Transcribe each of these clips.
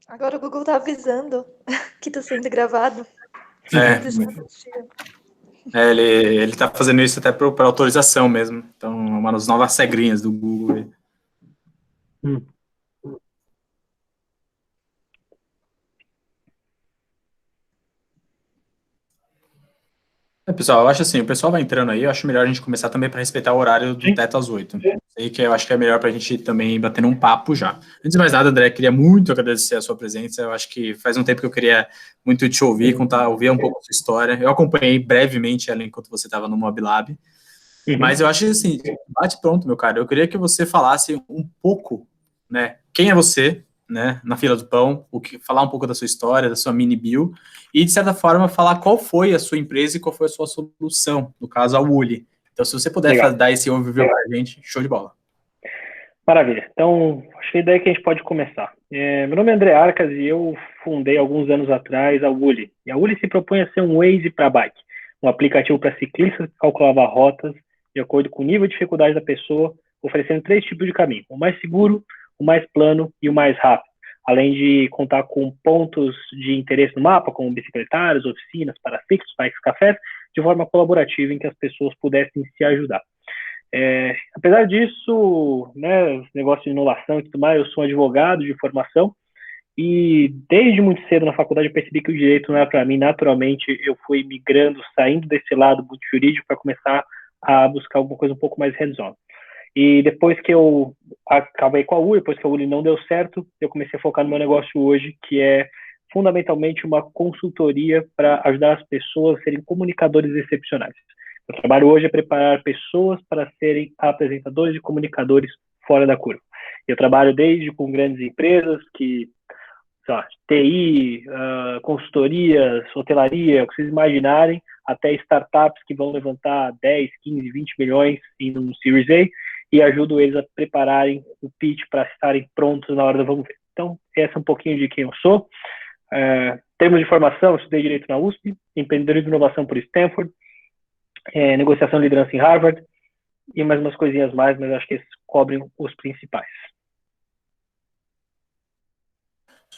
Agora o Google tá avisando que tá sendo gravado. Ele tá fazendo isso até para autorização mesmo. Então, uma das novas regrinhas do Google. Pessoal, eu acho assim, o pessoal vai entrando aí, eu acho melhor a gente começar também para respeitar o horário do Teto às 8. Sei que eu acho que é melhor para a gente também bater um papo já. Antes de mais nada, André, queria muito agradecer a sua presença. Eu acho que faz um tempo que eu queria muito te ouvir, ouvir um pouco da sua história. Eu acompanhei brevemente ela enquanto você estava no Mobilab. Mas eu acho que, assim, bate pronto, meu cara. Eu queria que você falasse um pouco, né? Quem é você, né? Na fila do pão, falar um pouco da sua história, da sua mini bio, e, de certa forma, falar qual foi a sua empresa e qual foi a sua solução, no caso, a Uli. Então, se você puder dar esse overview pra gente, show de bola. Maravilha. Então, acho que a ideia é que a gente pode começar. Meu nome é André Arcas e eu fundei, alguns anos atrás, a Uli. E a Uli se propõe a ser um Waze para bike, um aplicativo para ciclistas que calculava rotas de acordo com o nível de dificuldade da pessoa, oferecendo 3 tipos de caminho: o mais seguro, o mais plano e o mais rápido, além de contar com pontos de interesse no mapa, como bicicletários, oficinas, parafixos, bikes, cafés, de forma colaborativa em que as pessoas pudessem se ajudar. Apesar disso, né, esse negócio de inovação e tudo mais, eu sou um advogado de formação e desde muito cedo na faculdade eu percebi que o direito não era para mim. Naturalmente eu fui migrando, saindo desse lado muito jurídico para começar a buscar alguma coisa um pouco mais hands-on. E depois que eu acabei com a Uli, depois que a Uli não deu certo, eu comecei a focar no meu negócio hoje, que é fundamentalmente uma consultoria para ajudar as pessoas a serem comunicadores excepcionais. O trabalho hoje é preparar pessoas para serem apresentadores e comunicadores fora da curva. Eu trabalho desde com grandes empresas que, sei lá, TI, consultorias, hotelaria, o que vocês imaginarem, até startups que vão levantar 10, 15, 20 milhões em um Series A, e ajudo eles a prepararem o pitch para estarem prontos na hora do vamos ver. Então, essa é um pouquinho de quem eu sou. Em termos de formação, eu estudei Direito na USP, Empreendedorismo e Inovação por Stanford, Negociação e Liderança em Harvard, e mais umas coisinhas mais, mas acho que esses cobrem os principais.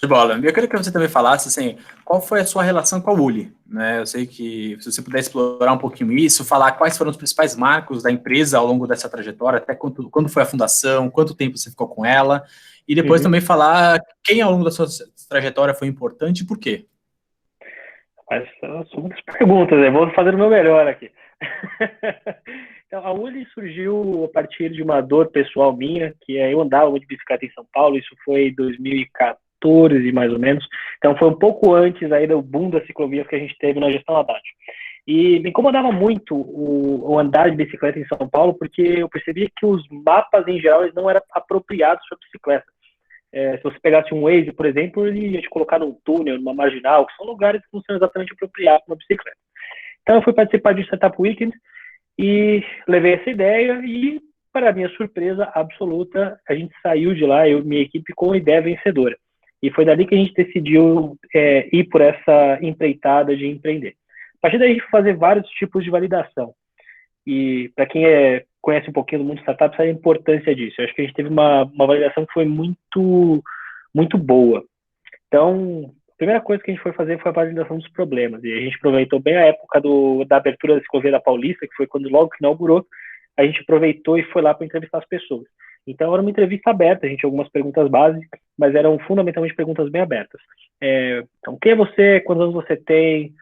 De bola. Eu queria que você também falasse, assim, qual foi a sua relação com a Uli, né? Eu sei que se você puder explorar um pouquinho isso, falar quais foram os principais marcos da empresa ao longo dessa trajetória, até quando foi a fundação, quanto tempo você ficou com ela, e depois também falar quem ao longo da sua trajetória foi importante e por quê. Mas são muitas perguntas, eu vou fazer o meu melhor aqui. Então, a Uli surgiu a partir de uma dor pessoal minha, que eu andava muito de bicicleta em São Paulo, isso foi em 2014, mais ou menos. Então, foi um pouco antes aí do boom das ciclovias que a gente teve na gestão Haddad. E me incomodava muito o andar de bicicleta em São Paulo, porque eu percebia que os mapas, em geral, eles não eram apropriados para bicicleta. Se você pegasse um Waze, por exemplo, ele ia te colocar num túnel, numa marginal, que são lugares que não são exatamente apropriados para uma bicicleta. Então, eu fui participar de Startup Weekend e levei essa ideia e, para minha surpresa absoluta, a gente saiu de lá, eu e minha equipe, com uma ideia vencedora. E foi dali que a gente decidiu ir por essa empreitada de empreender. A partir daí, a gente foi fazer vários tipos de validação. E para quem conhece um pouquinho do mundo startup, sabe a importância disso. Eu acho que a gente teve uma validação que foi muito, muito boa. Então, a primeira coisa que a gente foi fazer foi a validação dos problemas. E a gente aproveitou bem a época da abertura da ciclovia da Paulista, que foi quando logo que inaugurou, a gente aproveitou e foi lá para entrevistar as pessoas. Então, era uma entrevista aberta, a gente tinha algumas perguntas básicas, mas eram fundamentalmente perguntas bem abertas. Então, quem é você? Quantos anos você tem?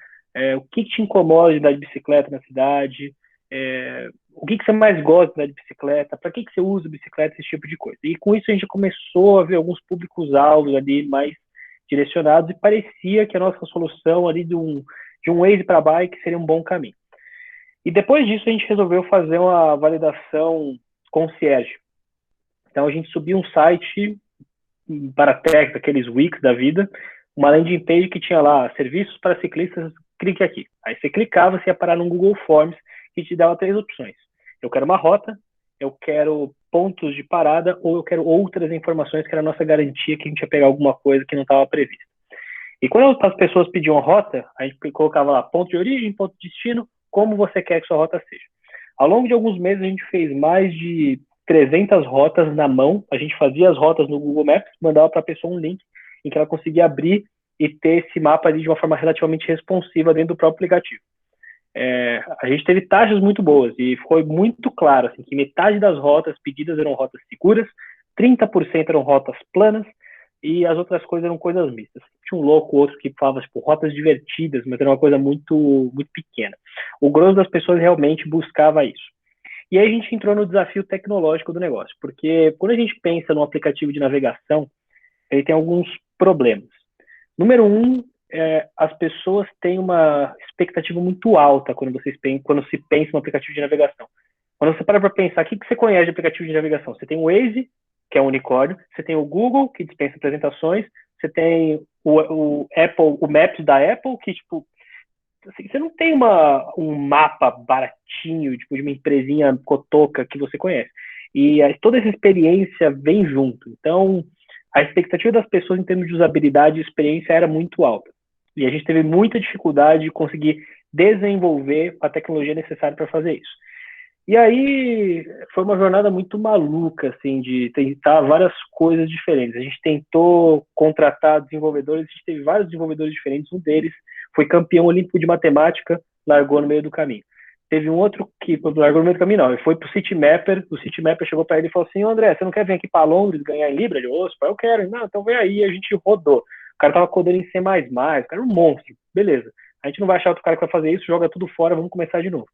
O que te incomoda de andar de bicicleta na cidade? O que você mais gosta de andar de bicicleta? Para que você usa bicicleta? Esse tipo de coisa. E com isso a gente começou a ver alguns públicos-alvos ali mais direcionados e parecia que a nossa solução ali de um Waze para bike seria um bom caminho. E depois disso a gente resolveu fazer uma validação concierge. Então a gente subiu um site para tech, aqueles Wix da vida, uma landing page que tinha lá serviços para ciclistas, clique aqui. Aí você clicava, você ia parar no Google Forms que te dava 3 opções. Eu quero uma rota, eu quero pontos de parada ou eu quero outras informações que era a nossa garantia que a gente ia pegar alguma coisa que não estava prevista. E quando as pessoas pediam rota, a gente colocava lá ponto de origem, ponto de destino, como você quer que sua rota seja. Ao longo de alguns meses a gente fez mais de 300 rotas na mão. A gente fazia as rotas no Google Maps, mandava para a pessoa um link em que ela conseguia abrir e ter esse mapa ali de uma forma relativamente responsiva dentro do próprio aplicativo. A gente teve taxas muito boas e foi muito claro assim, que metade das rotas pedidas eram rotas seguras, 30% eram rotas planas e as outras coisas eram coisas mistas. Tinha um louco outro que falava tipo, rotas divertidas, mas era uma coisa muito, muito pequena. O grosso das pessoas realmente buscava isso. E aí a gente entrou no desafio tecnológico do negócio, porque quando a gente pensa no aplicativo de navegação, ele tem alguns problemas. Número um, as pessoas têm uma expectativa muito alta quando se pensa no aplicativo de navegação. Quando você para pensar, o que você conhece de aplicativo de navegação? Você tem o Waze, que é um unicórnio, você tem o Google, que dispensa apresentações, você tem o Apple, o Maps da Apple, que, tipo, assim, você não tem um mapa baratinho, tipo, de uma empresinha cotoca que você conhece. E toda essa experiência vem junto. Então, a expectativa das pessoas em termos de usabilidade e experiência era muito alta. E a gente teve muita dificuldade de conseguir desenvolver a tecnologia necessária para fazer isso. E aí foi uma jornada muito maluca, assim, de tentar várias coisas diferentes. A gente tentou contratar desenvolvedores, a gente teve vários desenvolvedores diferentes, um deles foi campeão olímpico de matemática, largou no meio do caminho. Teve um outro que largou no meio do caminho, não, ele foi pro Citymapper, o Citymapper chegou para ele e falou assim, André, você não quer vir aqui para Londres ganhar em Libra? Ele, eu quero. Não, então vem aí, a gente rodou. O cara tava codando em C++, o cara era um monstro, beleza. A gente não vai achar outro cara que vai fazer isso, joga tudo fora, vamos começar de novo.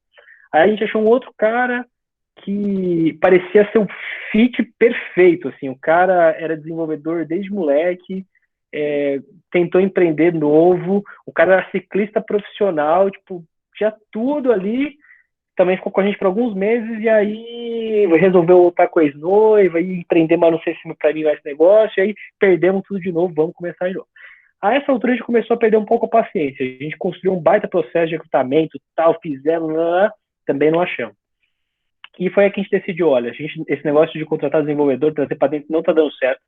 Aí a gente achou um outro cara que parecia ser um fit perfeito, assim, o cara era desenvolvedor desde moleque, tentou empreender novo, o cara era ciclista profissional, tipo, tinha tudo ali, também ficou com a gente por alguns meses, e aí resolveu voltar com a ex-noiva, e empreender, mas não sei se para mim vai esse negócio, e aí perdemos tudo de novo, vamos começar de novo. A essa altura a gente começou a perder um pouco a paciência, a gente construiu um baita processo de recrutamento, tal, fizemos, também não achamos. E foi aí que a gente decidiu, olha, esse negócio de contratar desenvolvedor, trazer para dentro, não está dando certo,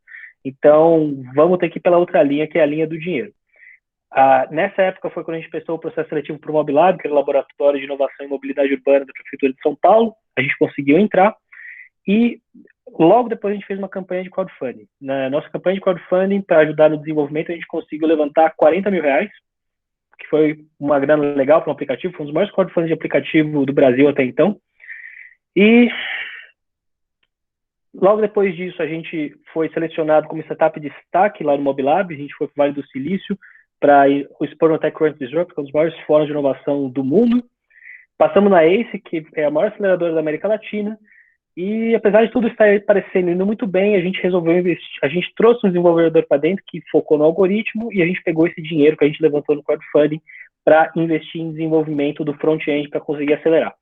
então vamos ter que ir pela outra linha, que é a linha do dinheiro. Nessa época foi quando a gente prestou o processo seletivo para o Mobilab, que era o Laboratório de Inovação e Mobilidade Urbana da Prefeitura de São Paulo, a gente conseguiu entrar, e logo depois a gente fez uma campanha de crowdfunding. Na nossa campanha de crowdfunding, para ajudar no desenvolvimento, a gente conseguiu levantar R$40 mil, que foi uma grana legal para um aplicativo, foi um dos maiores crowdfunding de aplicativo do Brasil até então. E logo depois disso, a gente foi selecionado como startup de destaque lá no Mobilab, a gente foi para o Vale do Silício para o expor no TechCrunch Disrupt, que é um dos maiores fóruns de inovação do mundo. Passamos na ACE, que é a maior aceleradora da América Latina, e apesar de tudo estar parecendo indo muito bem, a gente resolveu investir, a gente trouxe um desenvolvedor para dentro que focou no algoritmo, e a gente pegou esse dinheiro que a gente levantou no crowdfunding para investir em desenvolvimento do front-end para conseguir acelerar.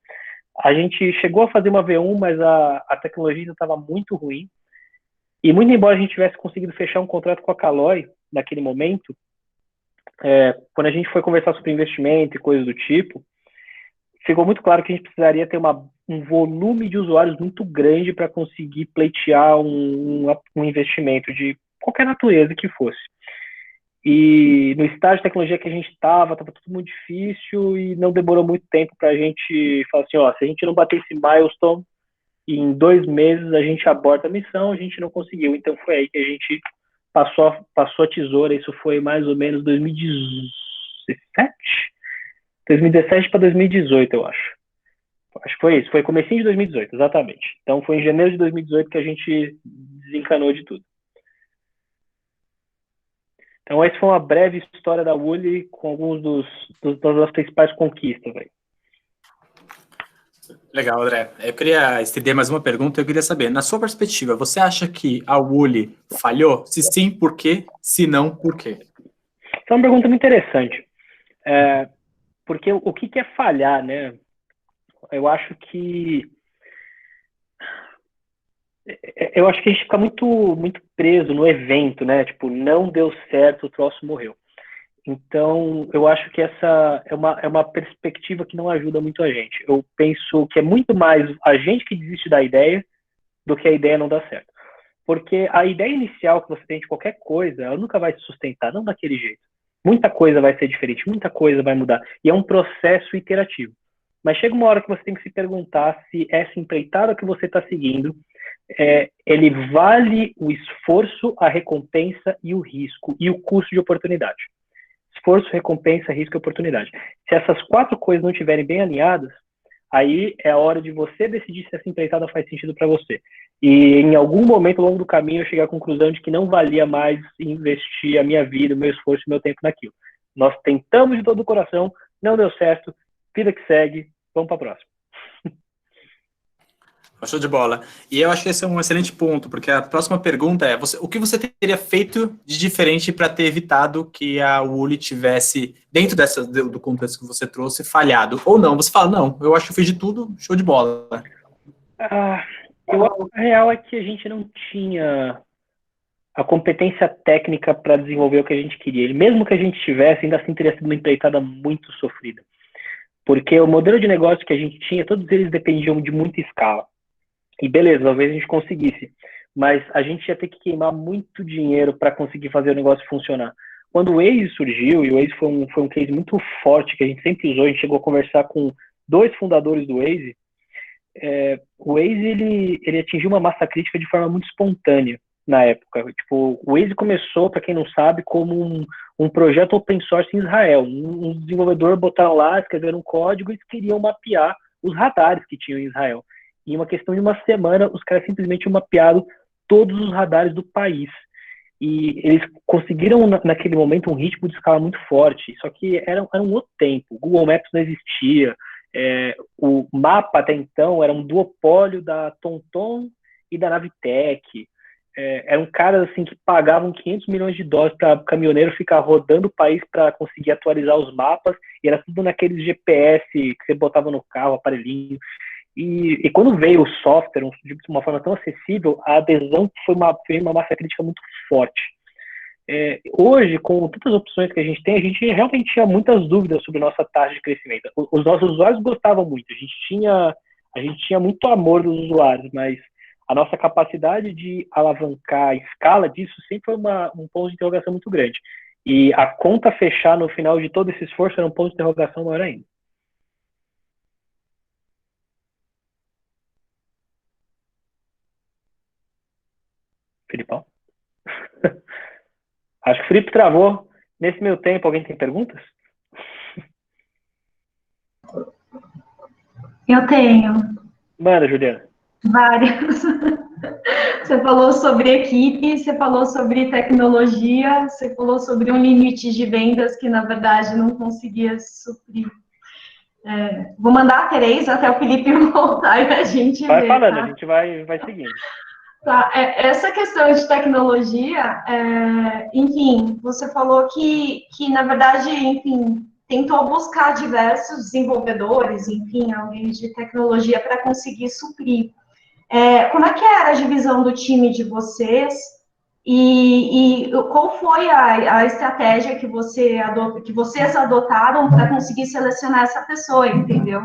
A gente chegou a fazer uma V1, mas a tecnologia estava muito ruim. E muito embora a gente tivesse conseguido fechar um contrato com a Caloi naquele momento, quando a gente foi conversar sobre investimento e coisas do tipo, ficou muito claro que a gente precisaria ter um volume de usuários muito grande para conseguir pleitear um investimento de qualquer natureza que fosse. E no estágio de tecnologia que a gente estava tudo muito difícil e não demorou muito tempo para a gente falar assim, se a gente não bater esse milestone, em 2 meses a gente aborta a missão, a gente não conseguiu. Então foi aí que a gente passou a tesoura, isso foi mais ou menos 2017 para 2018, eu acho. Acho que foi isso, foi comecinho de 2018, exatamente. Então foi em janeiro de 2018 que a gente desencanou de tudo. Então, essa foi uma breve história da Woolly com alguns das principais conquistas. Véio. Legal, André. Eu queria estender mais uma pergunta. Eu queria saber, na sua perspectiva, você acha que a Woolly falhou? Se sim, por quê? Se não, por quê? Essa é uma pergunta muito interessante. Porque o que é falhar, né? Eu acho que a gente fica muito preso no evento, né? Tipo, não deu certo, o troço morreu. Então, eu acho que essa é uma perspectiva que não ajuda muito a gente. Eu penso que é muito mais a gente que desiste da ideia do que a ideia não dar certo. Porque a ideia inicial que você tem de qualquer coisa, ela nunca vai se sustentar, não daquele jeito. Muita coisa vai ser diferente, muita coisa vai mudar. E é um processo iterativo. Mas chega uma hora que você tem que se perguntar se essa empreitada que você está seguindo ele vale o esforço, a recompensa e o risco, e o custo de oportunidade. Esforço, recompensa, risco e oportunidade. Se essas 4 coisas não estiverem bem alinhadas, aí é a hora de você decidir se essa empreitada faz sentido para você. E em algum momento ao longo do caminho eu cheguei à conclusão de que não valia mais investir a minha vida, o meu esforço e o meu tempo naquilo. Nós tentamos de todo o coração, não deu certo, vida que segue, vamos para a próxima. Show de bola. E eu acho que esse é um excelente ponto, porque a próxima pergunta é: o que você teria feito de diferente para ter evitado que a Woolly tivesse, dentro do contexto que você trouxe, falhado? Ou não? Você fala, não, eu acho que eu fiz de tudo, show de bola. A real é que a gente não tinha a competência técnica para desenvolver o que a gente queria. E mesmo que a gente tivesse, ainda assim teria sido uma empreitada muito sofrida. Porque o modelo de negócio que a gente tinha, todos eles dependiam de muita escala. E beleza, talvez a gente conseguisse, mas a gente ia ter que queimar muito dinheiro para conseguir fazer o negócio funcionar. Quando o Waze surgiu, e o Waze foi um case muito forte que a gente sempre usou, a gente chegou a conversar com 2 fundadores do Waze, o Waze ele atingiu uma massa crítica de forma muito espontânea na época. Tipo, o Waze começou, para quem não sabe, como um projeto open source em Israel. Um desenvolvedor botaram lá, escreveram um código e eles queriam mapear os radares que tinham em Israel. Em uma questão de uma semana, os caras simplesmente mapearam todos os radares do país. E eles conseguiram, naquele momento, um ritmo de escala muito forte. Só que era um outro tempo. O Google Maps não existia. O mapa, até então, era um duopólio da TomTom e da Navitec. Eram caras assim, que pagavam $500 milhões para o caminhoneiro ficar rodando o país para conseguir atualizar os mapas. E era tudo naqueles GPS que você botava no carro, aparelhinho. E quando veio o software de uma forma tão acessível, a adesão foi uma massa crítica muito forte. Hoje, com tantas opções que a gente tem, a gente realmente tinha muitas dúvidas sobre a nossa taxa de crescimento. Os nossos usuários gostavam muito, a gente tinha muito amor dos usuários, mas a nossa capacidade de alavancar a escala disso sempre foi um ponto de interrogação muito grande. E a conta fechar no final de todo esse esforço era um ponto de interrogação maior ainda. Filipão? Acho que o Felipe travou. Nesse meio tempo, alguém tem perguntas? Eu tenho. Manda, Juliana. Várias. Você falou sobre equipe, você falou sobre tecnologia, você falou sobre um limite de vendas que, na verdade, não conseguia suprir. Vou mandar a 3 até o Felipe voltar e a gente vai ver, falando, tá? A gente vai seguindo. Tá, essa questão de tecnologia, enfim, você falou que, na verdade, enfim, tentou buscar diversos desenvolvedores, enfim, alguém de tecnologia para conseguir suprir. Como é que era a divisão do time de vocês e qual foi a estratégia que vocês adotaram para conseguir selecionar essa pessoa, entendeu?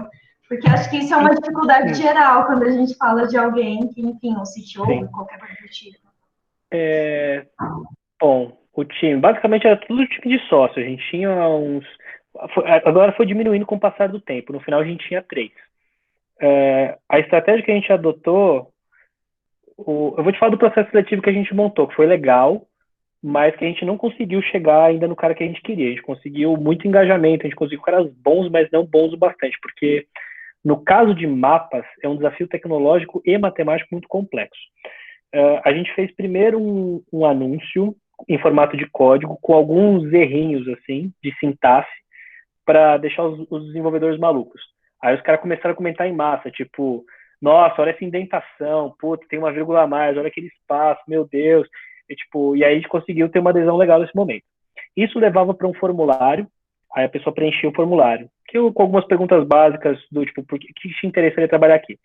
Porque acho que isso é uma dificuldade geral quando a gente fala de alguém que, enfim, um CTO, qualquer coisa do tipo. Bom, o time, basicamente era tudo time de sócio. A gente tinha agora foi diminuindo com o passar do tempo. No final a gente tinha 3. A estratégia que a gente adotou, eu vou te falar do processo seletivo que a gente montou, que foi legal, mas que a gente não conseguiu chegar ainda no cara que a gente queria. A gente conseguiu muito engajamento, a gente conseguiu caras bons, mas não bons o bastante, porque no caso de mapas, é um desafio tecnológico e matemático muito complexo. A gente fez primeiro um anúncio em formato de código, com alguns errinhos assim, de sintaxe, para deixar os desenvolvedores malucos. Aí os caras começaram a comentar em massa, tipo, nossa, olha essa indentação, puta, tem uma vírgula a mais, olha aquele espaço, meu Deus. E aí a gente conseguiu ter uma adesão legal nesse momento. Isso levava para um formulário, aí a pessoa preenchia o formulário, com algumas perguntas básicas do tipo, por que te interessaria trabalhar aqui?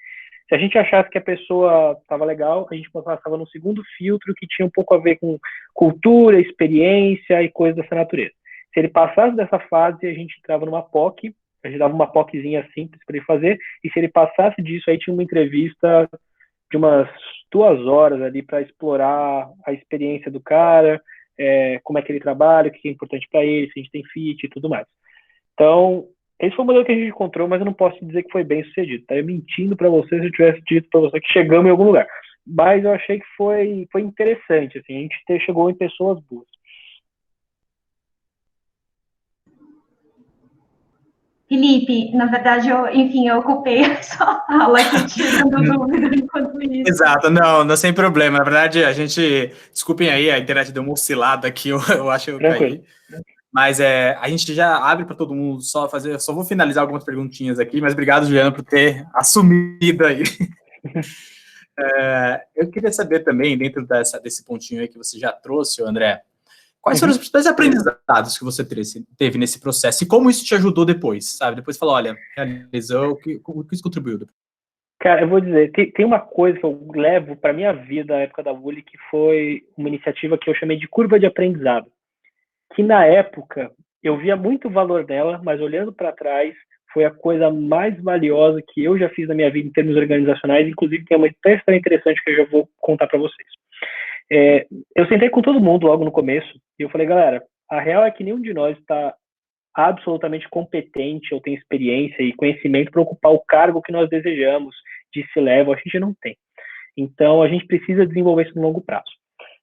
Se a gente achasse que a pessoa estava legal, a gente passava no segundo filtro que tinha um pouco a ver com cultura, experiência e coisas dessa natureza. Se ele passasse dessa fase, a gente entrava numa POC, a gente dava uma POCzinha simples para ele fazer, e se ele passasse disso, aí tinha uma entrevista de umas 2 horas ali para explorar a experiência do cara, como é que ele trabalha, o que é importante para ele, se a gente tem fit e tudo mais. Então, esse foi o modelo que a gente encontrou, mas eu não posso dizer que foi bem sucedido. Estaria mentindo para você se eu tivesse dito para você que chegamos em algum lugar. mas eu achei que foi interessante, assim, a gente chegou em pessoas boas. Felipe, na verdade, eu ocupei a sua fala aqui, tirando dúvida enquanto isso. Exato, não sem problema. Na verdade, desculpem aí, a internet deu uma oscilada aqui, eu acho que eu Tranquilo. caí. Mas a gente já abre para todo mundo só vou finalizar algumas perguntinhas aqui, mas obrigado, Juliana, por ter assumido aí. Eu queria saber também, dentro desse pontinho aí que você já trouxe, André, quais foram os principais aprendizados que você teve nesse processo e como isso te ajudou depois, sabe? Depois falou, olha, realizou, o que isso contribuiu? Cara, eu vou dizer, tem uma coisa que eu levo para minha vida na época da Uli, que foi uma iniciativa que eu chamei de curva de aprendizado, que na época eu via muito valor dela, mas olhando para trás, foi a coisa mais valiosa que eu já fiz na minha vida em termos organizacionais, inclusive tem uma história interessante que eu já vou contar para vocês. Eu sentei com todo mundo logo no começo e eu falei, galera, a real é que nenhum de nós está absolutamente competente ou tem experiência e conhecimento para ocupar o cargo que nós desejamos de C-level, a gente não tem. Então, a gente precisa desenvolver isso no longo prazo.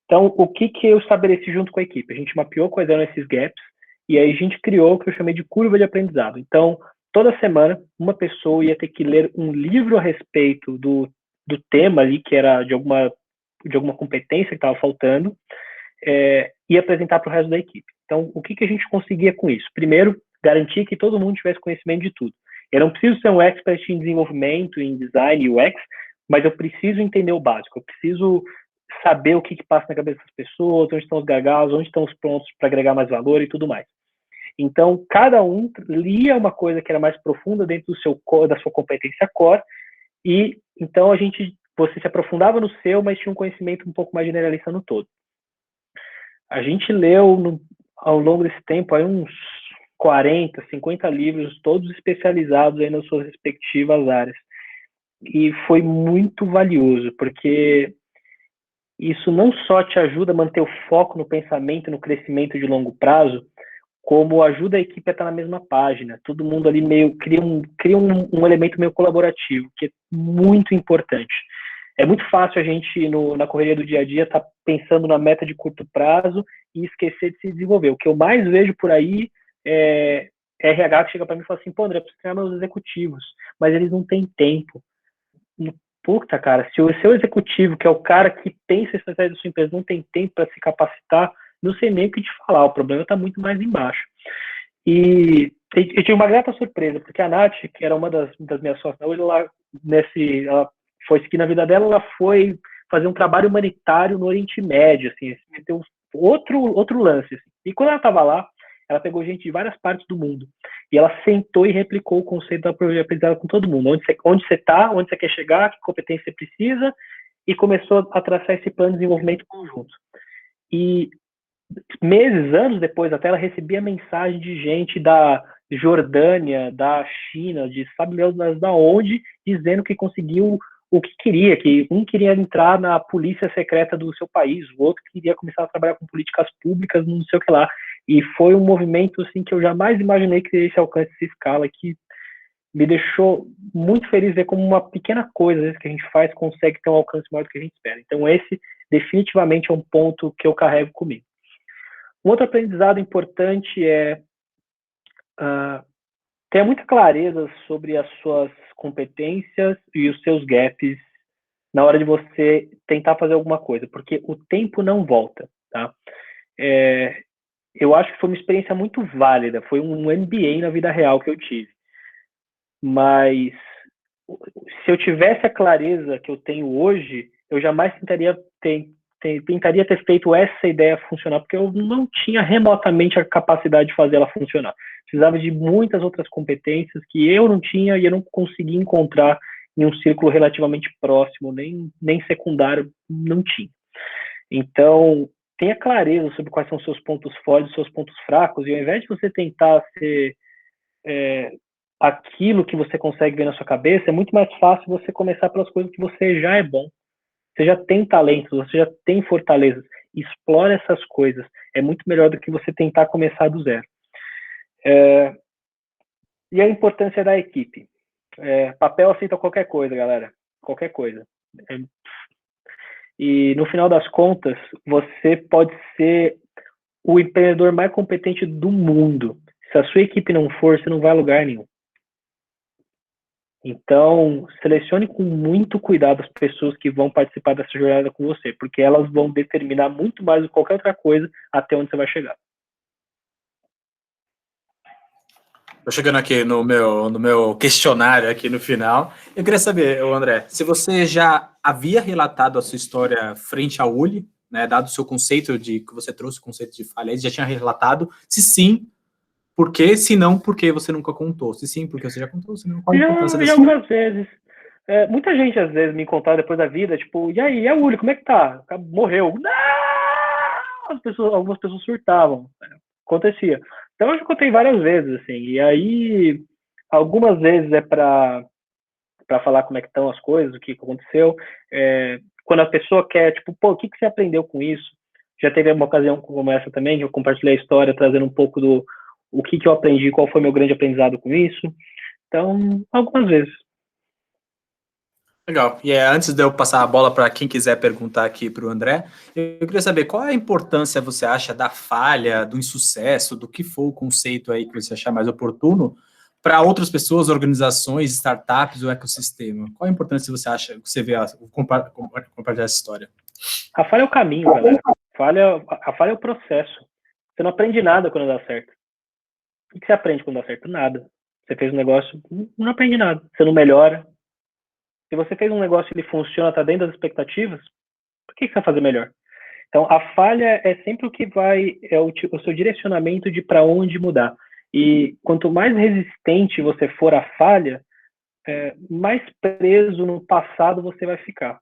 Então, o que eu estabeleci junto com a equipe? A gente mapeou quais eram esses gaps e aí a gente criou o que eu chamei de curva de aprendizado. Então, toda semana, uma pessoa ia ter que ler um livro a respeito do tema ali, que era de alguma competência que estava faltando, e apresentar para o resto da equipe. Então, o que a gente conseguia com isso? Primeiro, garantir que todo mundo tivesse conhecimento de tudo. Eu não preciso ser um expert em desenvolvimento, em design, UX, mas eu preciso entender o básico. Eu preciso saber o que passa na cabeça das pessoas, onde estão os gargalos, onde estão os pontos para agregar mais valor e tudo mais. Então, cada um lia uma coisa que era mais profunda dentro da sua competência core, e então você se aprofundava no seu, mas tinha um conhecimento um pouco mais generalista no todo. A gente leu ao longo desse tempo aí uns 40, 50 livros, todos especializados aí nas suas respectivas áreas. E foi muito valioso, porque isso não só te ajuda a manter o foco no pensamento e no crescimento de longo prazo, como ajuda a equipe a estar na mesma página. Todo mundo ali cria um elemento meio colaborativo, que é muito importante. É muito fácil a gente, na correria do dia a dia, estar pensando na meta de curto prazo e esquecer de se desenvolver. O que eu mais vejo por aí é RH que chega para mim e fala assim, pô, André, eu preciso treinar meus executivos, mas eles não têm tempo. Puta, cara, se o seu executivo, que é o cara que pensa a estratégia da sua empresa, não tem tempo para se capacitar, não sei nem o que te falar, o problema está muito mais embaixo. E eu tive uma grata surpresa, porque a Nath, que era uma das minhas sócias, hoje ela foi seguir na vida dela, ela foi fazer um trabalho humanitário no Oriente Médio, assim, tem outro lance. Assim. E quando ela estava lá, ela pegou gente de várias partes do mundo. E ela sentou e replicou o conceito da aprendizagem com todo mundo. Onde você está, onde você quer chegar, que competência você precisa, e começou a traçar esse plano de desenvolvimento conjunto. E anos depois, até ela recebia mensagem de gente da Jordânia, da China, de sabe da onde, dizendo que conseguiu o que queria, que um queria entrar na polícia secreta do seu país, o outro queria começar a trabalhar com políticas públicas, não sei o que lá. E foi um movimento assim que eu jamais imaginei que esse alcance essa escala, que me deixou muito feliz ver como uma pequena coisa às vezes, que a gente faz consegue ter um alcance maior do que a gente espera. Então esse definitivamente é um ponto que eu carrego comigo. Um outro aprendizado importante é ter muita clareza sobre as suas competências e os seus gaps na hora de você tentar fazer alguma coisa, porque o tempo não volta, tá? Eu acho que foi uma experiência muito válida, foi um MBA na vida real que eu tive. Mas se eu tivesse a clareza que eu tenho hoje, eu jamais tentaria ter feito essa ideia funcionar, porque eu não tinha remotamente a capacidade de fazer ela funcionar. Precisava de muitas outras competências que eu não tinha e eu não conseguia encontrar em um círculo relativamente próximo, nem secundário, não tinha. Então, tenha clareza sobre quais são os seus pontos fortes e seus pontos fracos, e ao invés de você tentar ser aquilo que você consegue ver na sua cabeça, é muito mais fácil você começar pelas coisas que você já é bom. Você já tem talentos, você já tem fortalezas. Explore essas coisas. É muito melhor do que você tentar começar do zero. E a importância da equipe. Papel aceita qualquer coisa, galera. Qualquer coisa. E no final das contas, você pode ser o empreendedor mais competente do mundo. Se a sua equipe não for, você não vai a lugar nenhum. Então, selecione com muito cuidado as pessoas que vão participar dessa jornada com você, porque elas vão determinar muito mais do que qualquer outra coisa até onde você vai chegar. Tô chegando aqui no meu questionário aqui no final. Eu queria saber, André, se você já havia relatado a sua história frente à Uli, né, dado o seu conceito que você trouxe, o conceito de falha, já tinha relatado? Se sim, por quê? Se não, por que você nunca contou? Se sim, porque você já contou, se não, qual a importância Já dessa algumas vezes. Muita gente, às vezes, me contava depois da vida, tipo, e aí, a Uli, como é que tá? Morreu. Não! Algumas pessoas surtavam. Acontecia. Então, eu já contei várias vezes, assim, e aí, algumas vezes é para falar como é que estão as coisas, o que aconteceu. Quando a pessoa quer, tipo, pô, o que você aprendeu com isso? Já teve uma ocasião como essa também, que eu compartilhei a história, trazendo um pouco do o que eu aprendi, qual foi meu grande aprendizado com isso. Então, algumas vezes. Legal. E antes de eu passar a bola para quem quiser perguntar aqui para o André, eu queria saber qual é a importância, você acha, da falha, do insucesso, do que for o conceito aí que você achar mais oportuno, para outras pessoas, organizações, startups, o ecossistema? Qual a importância você acha, que você vê, compartilhar essa história? A falha é o caminho, galera. A falha é o processo. Você não aprende nada quando dá certo. O que você aprende quando dá certo? Nada. Você fez um negócio, não aprende nada. Você não melhora. Se você fez um negócio e ele funciona, está dentro das expectativas, por que você vai fazer melhor? Então, a falha é sempre o que o seu direcionamento de para onde mudar. E quanto mais resistente você for à falha, mais preso no passado você vai ficar.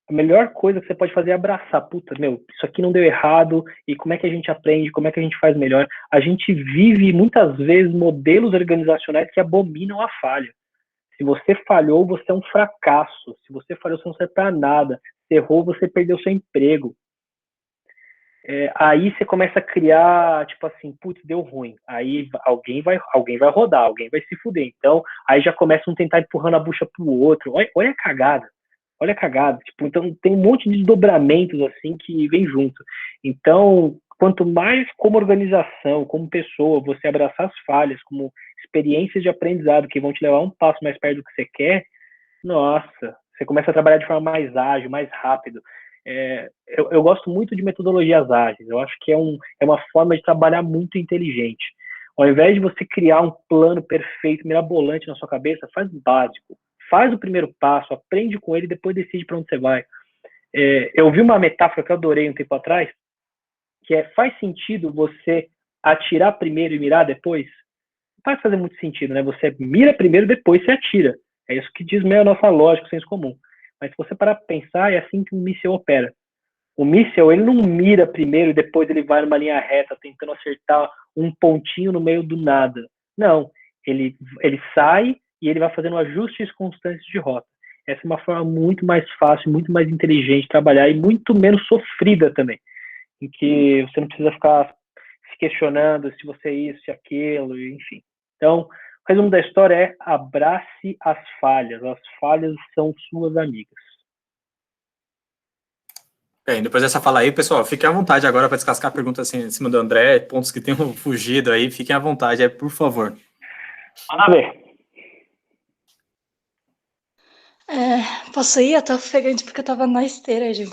A melhor coisa que você pode fazer é abraçar. Puta, isso aqui não deu errado, e como é que a gente aprende, como é que a gente faz melhor? A gente vive, muitas vezes, modelos organizacionais que abominam a falha. Se você falhou, você é um fracasso. Se você falhou, você não serve para nada. Se errou, você perdeu seu emprego. Aí você começa a criar, tipo assim, putz, deu ruim. Aí alguém vai rodar, alguém vai se fuder. Então, aí já começam a tentar empurrando a bucha pro outro. Olha a cagada. Olha a cagada. Tipo, então tem um monte de desdobramentos assim que vem junto. Então, quanto mais como organização, como pessoa, você abraçar as falhas como experiências de aprendizado que vão te levar um passo mais perto do que você quer, nossa, você começa a trabalhar de forma mais ágil, mais rápido. Eu gosto muito de metodologias ágeis. Eu acho que é uma forma de trabalhar muito inteligente. Ao invés de você criar um plano perfeito, mirabolante na sua cabeça, faz o básico. Faz o primeiro passo, aprende com ele e depois decide para onde você vai. Eu vi uma metáfora que eu adorei um tempo atrás, que faz sentido você atirar primeiro e mirar depois? Não vai fazer muito sentido, né? Você mira primeiro, depois você atira. É isso que diz meio a nossa lógica, o senso comum. Mas se você parar para pensar, é assim que um míssil opera. O míssil, ele não mira primeiro e depois ele vai numa linha reta, tentando acertar um pontinho no meio do nada. Não, ele sai e ele vai fazendo ajustes constantes de rota. Essa é uma forma muito mais fácil, muito mais inteligente de trabalhar e muito menos sofrida também. Em que você não precisa ficar se questionando se você é isso, se aquilo, enfim. Então, o resumo da história é: abrace as falhas são suas amigas. Bem, depois dessa fala aí, pessoal, fiquem à vontade agora para descascar perguntas assim, em cima do André, pontos que tenham fugido aí, fiquem à vontade aí, por favor. Manda ver. Posso ir? Eu tô ofegante porque eu tava na esteira, gente.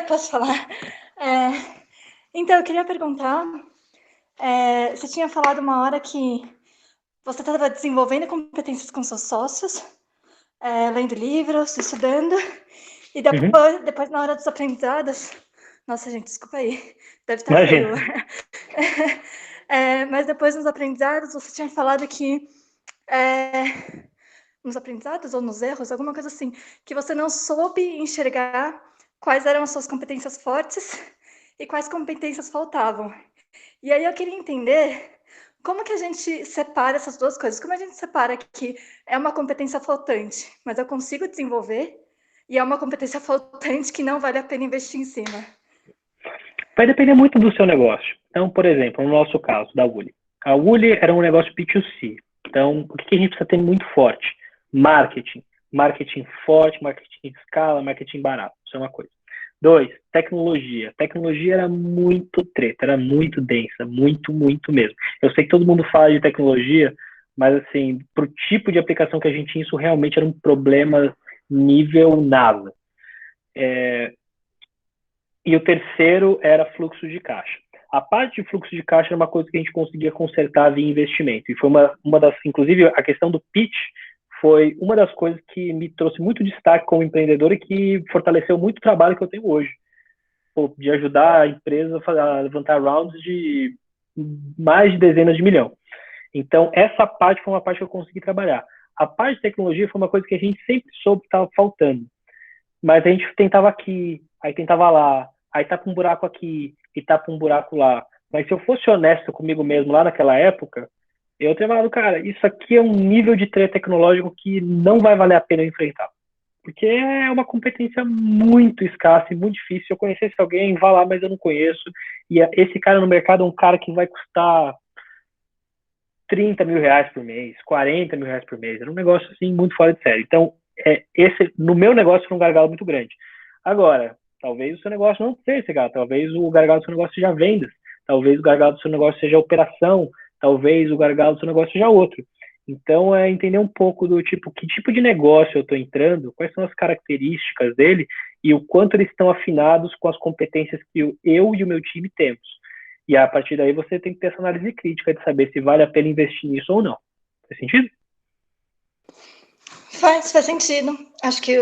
Posso falar? Então, eu queria perguntar, você tinha falado uma hora que você estava desenvolvendo competências com seus sócios, lendo livros, estudando, e depois na hora dos aprendizados... Nossa, gente, desculpa aí, deve estar feio. Mas depois nos aprendizados, você tinha falado que... nos aprendizados ou nos erros, alguma coisa assim, que você não soube enxergar quais eram as suas competências fortes e quais competências faltavam. E aí eu queria entender como que a gente separa essas duas coisas. Como a gente separa que é uma competência faltante, mas eu consigo desenvolver, e é uma competência faltante que não vale a pena investir em cima? Vai depender muito do seu negócio. Então, por exemplo, no nosso caso, da Uli. A Uli era um negócio B2C. Então, o que a gente precisa ter muito forte? Marketing. marketing forte, marketing de escala, marketing barato. Isso é uma coisa. 2, tecnologia. Tecnologia era muito treta, era muito densa, muito mesmo. Eu sei que todo mundo fala de tecnologia, mas assim, pro tipo de aplicação que a gente tinha, isso realmente era um problema nível NASA. E o terceiro era fluxo de caixa. A parte de fluxo de caixa era uma coisa que a gente conseguia consertar via investimento. E foi uma das, inclusive, a questão do pitch foi uma das coisas que me trouxe muito destaque como empreendedor e que fortaleceu muito o trabalho que eu tenho hoje. De ajudar a empresa a levantar rounds de mais de dezenas de milhões. Então, essa parte foi uma parte que eu consegui trabalhar. A parte de tecnologia foi uma coisa que a gente sempre soube que estava faltando. Mas a gente tentava aqui, aí tentava lá, aí tapa um buraco aqui e tapa um buraco lá. Mas se eu fosse honesto comigo mesmo lá naquela época, eu teria falado, cara, isso aqui é um nível de treta tecnológico que não vai valer a pena enfrentar. Porque é uma competência muito escassa e muito difícil. Se eu conhecesse alguém, vá lá, mas eu não conheço. E esse cara no mercado é um cara que vai custar 30 mil reais por mês, 40 mil reais por mês. Era um negócio assim muito fora de série. Então, esse no meu negócio foi um gargalo muito grande. Agora, talvez o seu negócio não seja esse gargalo. Talvez o gargalo do seu negócio seja vendas. Talvez o gargalo do seu negócio seja operação. Talvez o gargalo do seu negócio seja outro. Então, é entender um pouco do tipo, que tipo de negócio eu estou entrando, quais são as características dele e o quanto eles estão afinados com as competências que eu e o meu time temos. E a partir daí você tem que ter essa análise crítica de saber se vale a pena investir nisso ou não. Faz sentido? Faz sentido. Acho que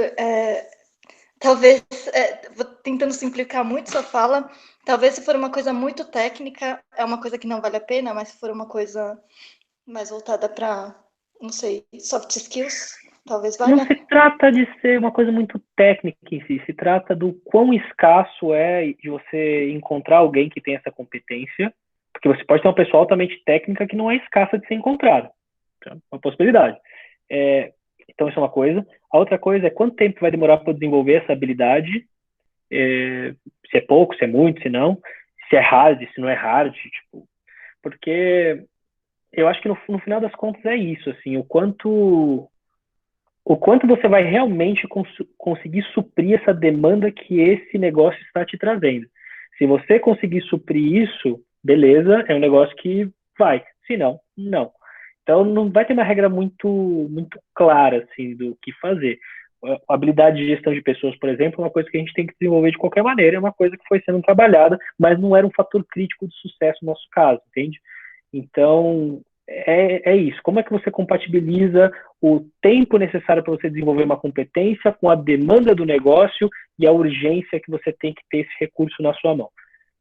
talvez, vou tentando simplificar muito sua fala, talvez se for uma coisa muito técnica, é uma coisa que não vale a pena, mas se for uma coisa mais voltada para, não sei, soft skills, talvez valha. Não se trata de ser uma coisa muito técnica em si, se trata do quão escasso é de você encontrar alguém que tem essa competência, porque você pode ter uma pessoa altamente técnica que não é escassa de ser encontrada. Então, é uma possibilidade. Então, isso é uma coisa. A outra coisa é quanto tempo vai demorar para desenvolver essa habilidade, se é pouco, se é muito, se não, se é hard, se não é hard, tipo, porque eu acho que no final das contas é isso, assim, o quanto você vai realmente conseguir suprir essa demanda que esse negócio está te trazendo. Se você conseguir suprir isso, beleza, é um negócio que vai. Se não, não. Então, não vai ter uma regra muito clara, assim, do que fazer. A habilidade de gestão de pessoas, por exemplo, é uma coisa que a gente tem que desenvolver de qualquer maneira, é uma coisa que foi sendo trabalhada, mas não era um fator crítico de sucesso no nosso caso, entende? Então, é isso. Como é que você compatibiliza o tempo necessário para você desenvolver uma competência com a demanda do negócio e a urgência que você tem que ter esse recurso na sua mão?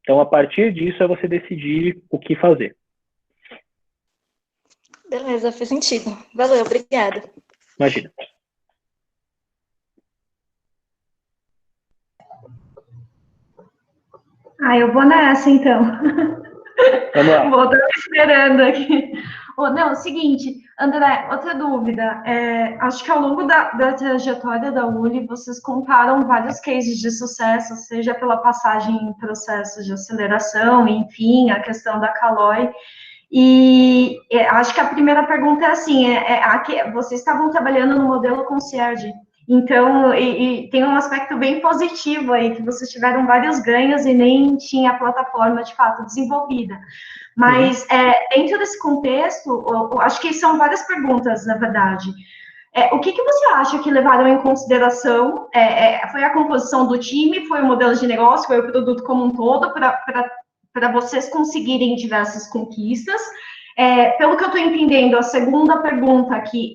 Então, a partir disso, é você decidir o que fazer. Beleza, fez sentido. Valeu, obrigada. Imagina. Eu vou nessa, então. Vamos lá. Vou estar esperando aqui. Não, é o seguinte, André, outra dúvida. Acho que ao longo da trajetória da Uli, vocês contaram vários cases de sucesso, seja pela passagem em processos de aceleração, enfim, a questão da Caloi. E acho que a primeira pergunta é assim, vocês estavam trabalhando no modelo concierge, então, e tem um aspecto bem positivo aí, que vocês tiveram vários ganhos e nem tinha a plataforma, de fato, desenvolvida. Mas, dentro desse contexto, acho que são várias perguntas, na verdade. O que você acha que levaram em consideração? Foi a composição do time, foi o modelo de negócio, foi o produto como um todo, para vocês conseguirem diversas conquistas? Pelo que eu estou entendendo, a segunda pergunta aqui,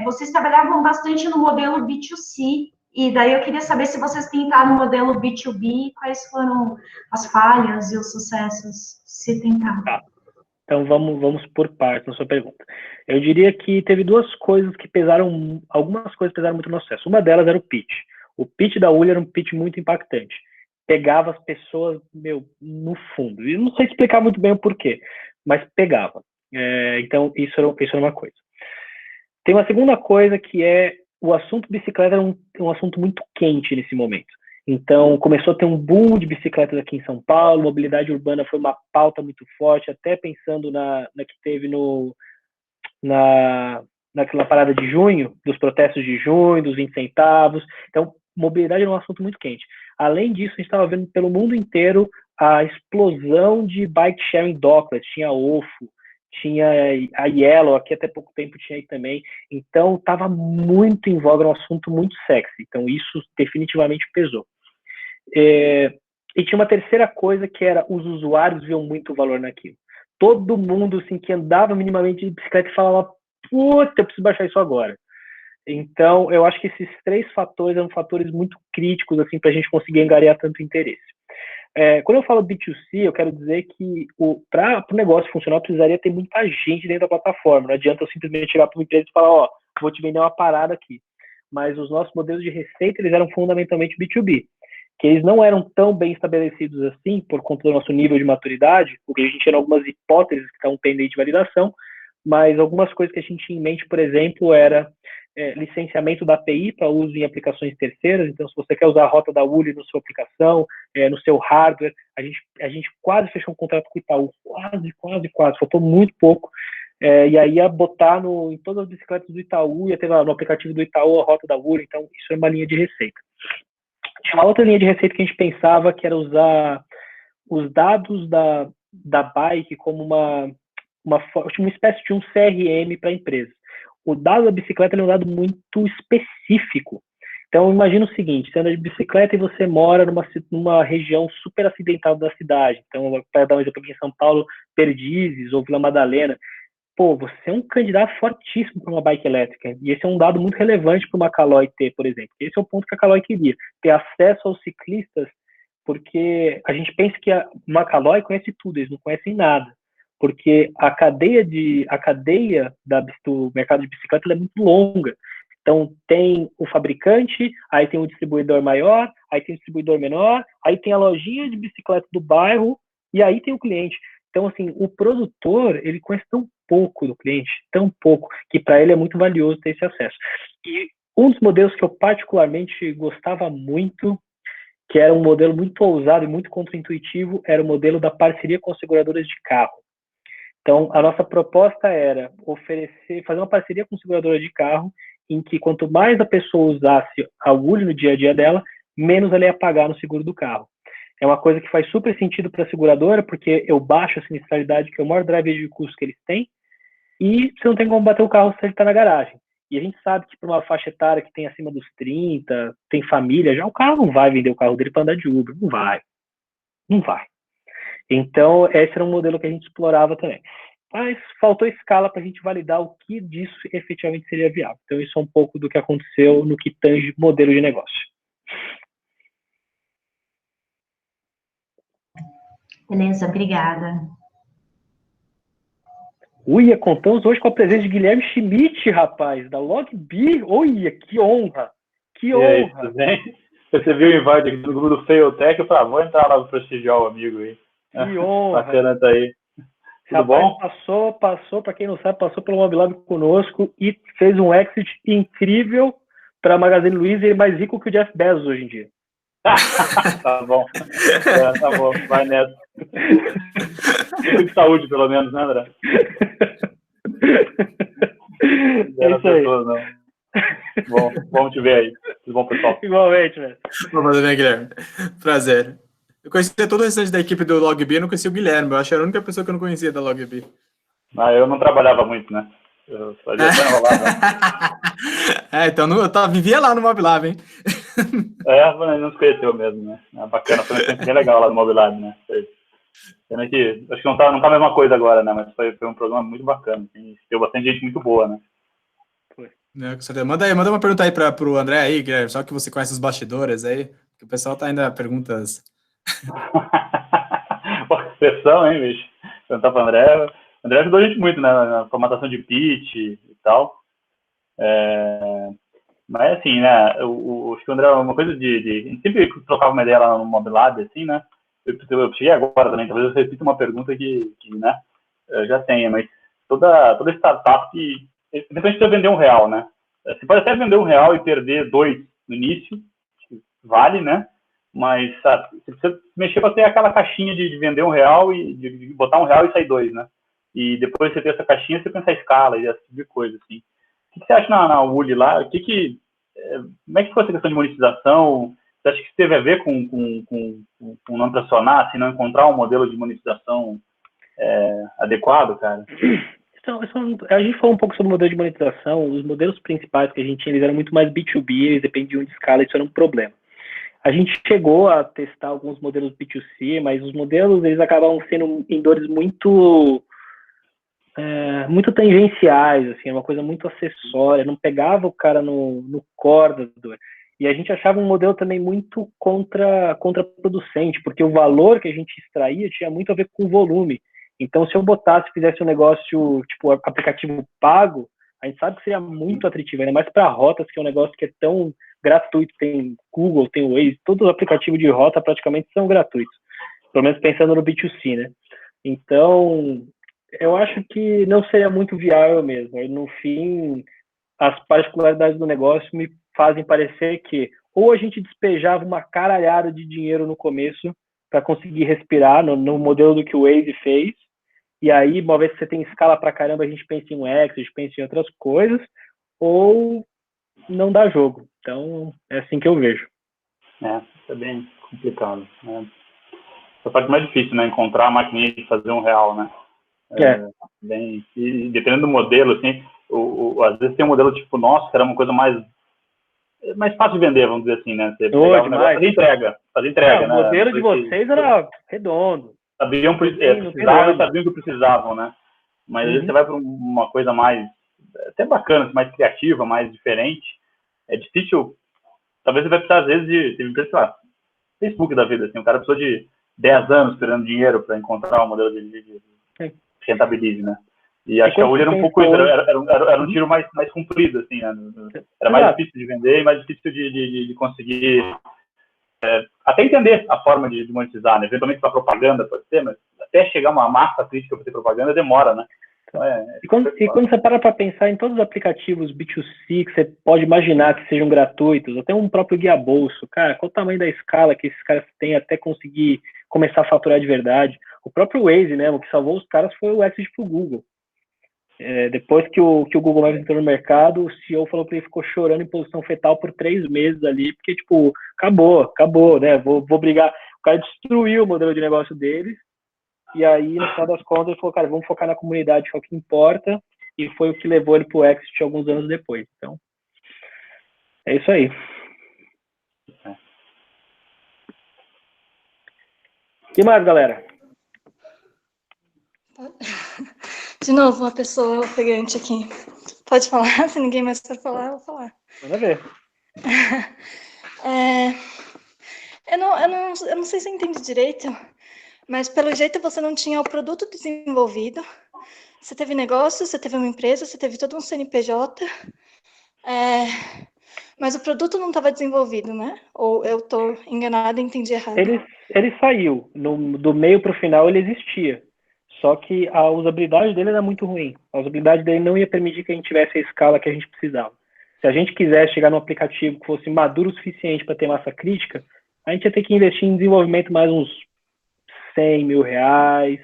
vocês trabalhavam bastante no modelo B2C, e daí eu queria saber se vocês tentaram no modelo B2B, quais foram as falhas e os sucessos, se tentaram. Tá. Então, vamos por partes na sua pergunta. Eu diria que teve duas coisas que pesaram, algumas coisas pesaram muito no sucesso. Uma delas era o pitch. O pitch da Uli era um pitch muito impactante. Pegava as pessoas, no fundo. E não sei explicar muito bem o porquê, mas pegava. Então, isso era uma coisa. Tem uma segunda coisa que o assunto bicicleta era um assunto muito quente nesse momento. Então, começou a ter um boom de bicicletas aqui em São Paulo, mobilidade urbana foi uma pauta muito forte, até pensando na que teve na naquela parada de junho, dos protestos de junho, dos 20 centavos. Então, mobilidade é um assunto muito quente. Além disso, a gente estava vendo pelo mundo inteiro a explosão de bike sharing docklets. Tinha a Ofo, tinha a Yellow, aqui até pouco tempo tinha aí também. Então, estava muito em voga, um assunto muito sexy. Então, isso definitivamente pesou. E tinha uma terceira coisa que era, os usuários viam muito valor naquilo. Todo mundo assim, que andava minimamente de bicicleta falava, puta, eu preciso baixar isso agora. Então, eu acho que esses 3 fatores eram fatores muito críticos assim, para a gente conseguir angariar tanto interesse. Quando eu falo B2C, eu quero dizer que para o negócio funcionar, precisaria ter muita gente dentro da plataforma. Não adianta eu simplesmente chegar para uma empresa e falar, ó, vou te vender uma parada aqui. Mas os nossos modelos de receita, eles eram fundamentalmente B2B, que eles não eram tão bem estabelecidos assim, por conta do nosso nível de maturidade, porque a gente tinha algumas hipóteses que estavam pendentes de validação, mas algumas coisas que a gente tinha em mente, por exemplo, era licenciamento da API para uso em aplicações terceiras. Então, se você quer usar a rota da Uli na sua aplicação, no seu hardware, a gente quase fechou um contrato com o Itaú, quase, faltou muito pouco, e aí ia botar em todas as bicicletas do Itaú, ia ter no aplicativo do Itaú a rota da Uli, então isso é uma linha de receita. Tinha uma outra linha de receita que a gente pensava, que era usar os dados da bike como uma espécie de um CRM para a empresa. O dado da bicicleta é um dado muito específico. Então, imagina o seguinte, você anda de bicicleta e você mora numa região super acidentada da cidade. Então, para dar um exemplo aqui em São Paulo, Perdizes ou Vila Madalena. Pô, você é um candidato fortíssimo para uma bike elétrica. E esse é um dado muito relevante para uma Caloi ter, por exemplo. Esse é o ponto que a Caloi queria. Ter acesso aos ciclistas, porque a gente pensa que uma Caloi conhece tudo, eles não conhecem nada. Porque a cadeia do mercado de bicicleta é muito longa. Então, tem o fabricante, aí tem o distribuidor maior, aí tem o distribuidor menor, aí tem a lojinha de bicicleta do bairro, e aí tem o cliente. Então, assim, o produtor, ele conhece tão pouco do cliente, tão pouco, que para ele é muito valioso ter esse acesso. E um dos modelos que eu particularmente gostava muito, que era um modelo muito ousado e muito contraintuitivo, era o modelo da parceria com as seguradoras de carro. Então, a nossa proposta era fazer uma parceria com seguradoras de carro, em que quanto mais a pessoa usasse a Uli no dia a dia dela, menos ela ia pagar no seguro do carro. É uma coisa que faz super sentido para a seguradora, porque eu baixo a sinistralidade, que é o maior driver de custo que eles têm, e você não tem como bater o carro se ele está na garagem. E a gente sabe que para uma faixa etária que tem acima dos 30, tem família, já o cara não vai vender o carro dele para andar de Uber. Não vai. Então, esse era um modelo que a gente explorava também. Mas faltou escala para a gente validar o que disso efetivamente seria viável. Então, isso é um pouco do que aconteceu no que tange modelo de negócio. Beleza, obrigada. Uia, contamos hoje com a presença de Guilherme Schmidt, rapaz, da LogBee. Olha, que honra! Que honra! E aí, tudo bem? Você viu o invite aqui do grupo do Failtech, eu falei, vou entrar lá para prestigiar o amigo aí. Que honra! Bacana tá aí. Tudo bom? Passou, para quem não sabe, passou pelo Mobilab conosco e fez um exit incrível para a Magazine Luiza, e ele é mais rico que o Jeff Bezos hoje em dia. Tá bom. Tá bom, vai nessa. De saúde, pelo menos, né, André? É isso aí. Bom, vamos te ver aí. Tudo bom, pessoal? Igualmente, velho. Tudo bem, Guilherme. Prazer. Eu conhecia todo o restante da equipe do LogBee, eu não conhecia o Guilherme. Eu acho que era a única pessoa que eu não conhecia da LogBee. Eu não trabalhava muito, né? Eu fazia até enrolado. Então eu vivia lá no Mobilab, hein? Mas não se conheceu mesmo, né? Bacana, foi sempre bem legal lá no Mobilab, né? Pena que, acho que não tá a mesma coisa agora, né? Mas foi um programa muito bacana. Assim, deu bastante gente muito boa, né? Manda uma pergunta aí pro André aí, Guilherme, só que você conhece os bastidores aí, que o pessoal tá ainda perguntas. Pô, pressão, hein, bicho? Perguntar pro André. O André ajudou a gente muito, né? Na formatação de pitch e tal. Mas assim, né? Acho que o André, uma coisa a gente sempre trocava uma ideia lá no Mobilab, assim, né? Eu cheguei agora também, talvez eu repita uma pergunta que né? Eu já tenha, mas toda startup, eventualmente precisa vender R$1, né? Você pode até vender R$1 e perder 2 no início, vale, né? Mas sabe, você precisa mexer para ter aquela caixinha de vender R$1 e de botar R$1 e sair 2, né? E depois você ter essa caixinha, você pensa a escala e esse tipo de coisa, assim. que você acha na Uli lá? Como é que foi essa questão de monetização? Você acha que isso teve a ver com não pressionar, assim, não encontrar um modelo de monetização adequado, cara? A gente falou um pouco sobre o modelo de monetização. Os modelos principais que a gente tinha, eles eram muito mais B2B, eles dependiam de escala, isso era um problema. A gente chegou a testar alguns modelos B2C, mas os modelos, eles acabavam sendo em dores muito tangenciais, assim, uma coisa muito acessória, não pegava o cara no core da dor. E a gente achava um modelo também muito contraproducente, porque o valor que a gente extraía tinha muito a ver com o volume. Então, se eu fizesse um negócio, tipo, aplicativo pago, a gente sabe que seria muito atrativo, ainda mais para rotas, que é um negócio que é tão gratuito. Tem Google, tem o Waze, todos os aplicativos de rota praticamente são gratuitos. Pelo menos pensando no B2C, né? Então, eu acho que não seria muito viável mesmo. No fim, as particularidades do negócio me fazem parecer que ou a gente despejava uma caralhada de dinheiro no começo para conseguir respirar no modelo do que o Waze fez, e aí, uma vez que você tem escala pra caramba, a gente pensa em UX, a gente pensa em outras coisas, ou não dá jogo. Então, é assim que eu vejo. Isso é bem complicado, né? Essa parte mais difícil, né? Encontrar a maquininha de fazer um real, né? E dependendo do modelo, assim, às vezes tem um modelo tipo nosso, que era uma coisa mais fácil de vender, vamos dizer assim, né? Você pegava um negócio, fazer entrega, O né? modelo de vocês era redondo. Sabiam o que precisavam, né? Mas às vezes você vai para uma coisa mais, até bacana, mais criativa, mais diferente. É difícil, talvez você vai precisar, às vezes, de Facebook da vida, assim, o cara precisou de 10 anos esperando dinheiro para encontrar um modelo de rentabilize, né? E acho que a Uli era um pouco isso, era um tiro mais comprido, assim, né? Era mais difícil de vender e mais difícil de conseguir até entender a forma de monetizar, né? Eventualmente para propaganda pode ser, mas até chegar uma massa crítica para ter propaganda demora, né? Então, e quando você para pensar em todos os aplicativos B2C que você pode imaginar que sejam gratuitos, até um próprio guia bolso, cara, qual o tamanho da escala que esses caras têm até conseguir começar a faturar de verdade? O próprio Waze, né? O que salvou os caras foi o exit pro Google. Depois que o Google Maps entrou no mercado, o CEO falou que ele ficou chorando em posição fetal por 3 meses ali, porque, tipo, acabou, né? Vou brigar. O cara destruiu o modelo de negócio deles, e aí, no final das contas, ele falou, cara, vamos focar na comunidade, que é o que importa, e foi o que levou ele pro exit alguns anos depois. Então, é isso aí. O que mais, galera? De novo, uma pessoa ofegante aqui. Pode falar, se ninguém mais for falar, eu vou falar. Manda ver. Eu não sei se eu entendi direito, mas pelo jeito você não tinha o produto desenvolvido, você teve negócio, você teve uma empresa, você teve todo um CNPJ, mas o produto não estava desenvolvido, né? Ou eu estou enganada e entendi errado? Ele saiu. Do meio para o final ele existia. Só que a usabilidade dele era muito ruim. A usabilidade dele não ia permitir que a gente tivesse a escala que a gente precisava. Se a gente quisesse chegar num aplicativo que fosse maduro o suficiente para ter massa crítica, a gente ia ter que investir em desenvolvimento mais uns 100 mil reais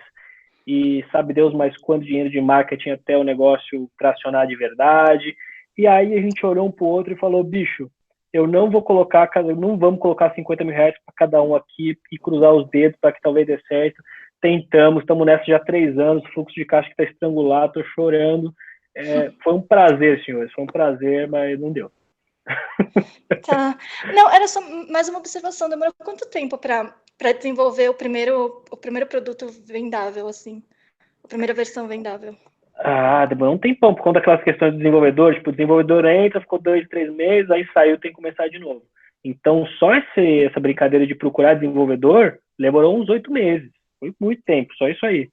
e sabe Deus mais quanto dinheiro de marketing até o negócio tracionar de verdade. E aí a gente olhou um pro outro e falou, bicho, não vamos colocar 50 mil reais para cada um aqui e cruzar os dedos para que talvez dê certo. Tentamos, estamos nessa já há 3 anos, fluxo de caixa que está estrangulado, estou chorando. Foi um prazer, senhores, foi um prazer, mas não deu. Tá. Não, era só mais uma observação. Demorou quanto tempo para desenvolver o primeiro produto vendável, assim? A primeira versão vendável? Demorou um tempão, por conta daquelas questões do desenvolvedor. Tipo, o desenvolvedor entra, ficou 2, 3 meses, aí saiu, tem que começar de novo. Então, só essa brincadeira de procurar desenvolvedor demorou uns 8 meses. Foi muito tempo, só isso aí.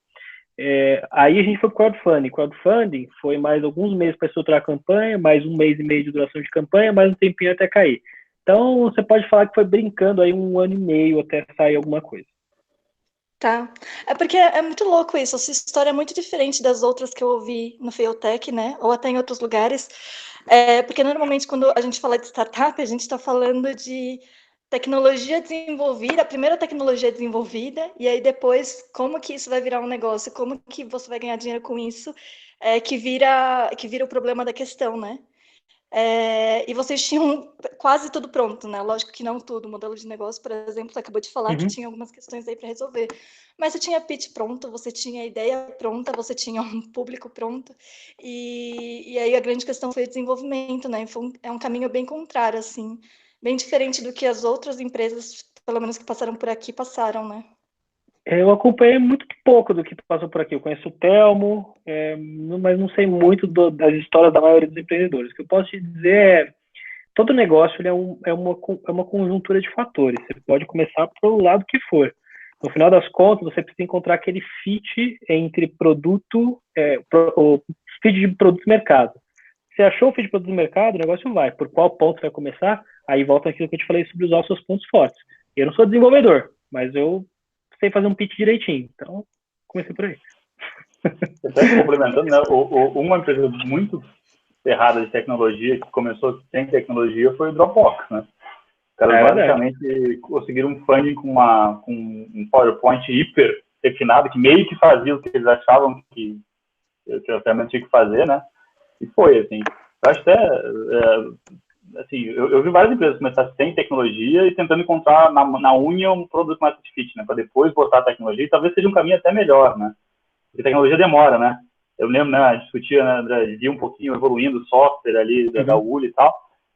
Aí a gente foi pro crowdfunding. Crowdfunding foi mais alguns meses para estruturar a campanha, mais 1 mês e meio de duração de campanha, mais um tempinho até cair. Então, você pode falar que foi brincando aí 1 ano e meio até sair alguma coisa. Tá. É porque é muito louco isso. A sua história é muito diferente das outras que eu ouvi no Failtech, né? Ou até em outros lugares. Porque normalmente quando a gente fala de startup, a gente está falando de tecnologia desenvolvida, a primeira tecnologia desenvolvida, e aí depois como que isso vai virar um negócio, como que você vai ganhar dinheiro com isso, que vira o problema da questão, né? e vocês tinham quase tudo pronto, né? Lógico que não tudo. O modelo de negócio, por exemplo, você acabou de falar que tinha algumas questões aí para resolver. Mas você tinha pitch pronto, você tinha ideia pronta, você tinha um público pronto. E aí a grande questão foi o desenvolvimento, né? É um caminho bem contrário, assim. Bem diferente do que as outras empresas, pelo menos que passaram por aqui, passaram, né? Eu acompanhei muito pouco do que passou por aqui. Eu conheço o Telmo, mas não sei muito das histórias da maioria dos empreendedores. O que eu posso te dizer é, todo negócio é uma conjuntura de fatores. Você pode começar pelo lado que for. No final das contas, você precisa encontrar aquele fit entre produto, o fit de produto e mercado. Você achou o fit de produto e mercado, o negócio vai. Por qual ponto você vai começar? Aí volta aquilo que eu te falei sobre usar os seus pontos fortes. Eu não sou desenvolvedor, mas eu sei fazer um pitch direitinho. Então, comecei por aí. Até complementando, né? Uma empresa muito errada de tecnologia, que começou sem tecnologia, foi o Dropbox, né? Os caras basicamente conseguiram um funding com um PowerPoint hiper refinado, que meio que fazia o que eles achavam que a ferramenta tinha que fazer, né? E foi, assim. Eu acho até, assim, eu vi várias empresas começar sem tecnologia e tentando encontrar na unha um produto mais fit, né? Para depois botar a tecnologia, e talvez seja um caminho até melhor, né? Porque a tecnologia demora, né? Eu lembro, né, discutia, né, de um pouquinho evoluindo o software ali da ULI e tal,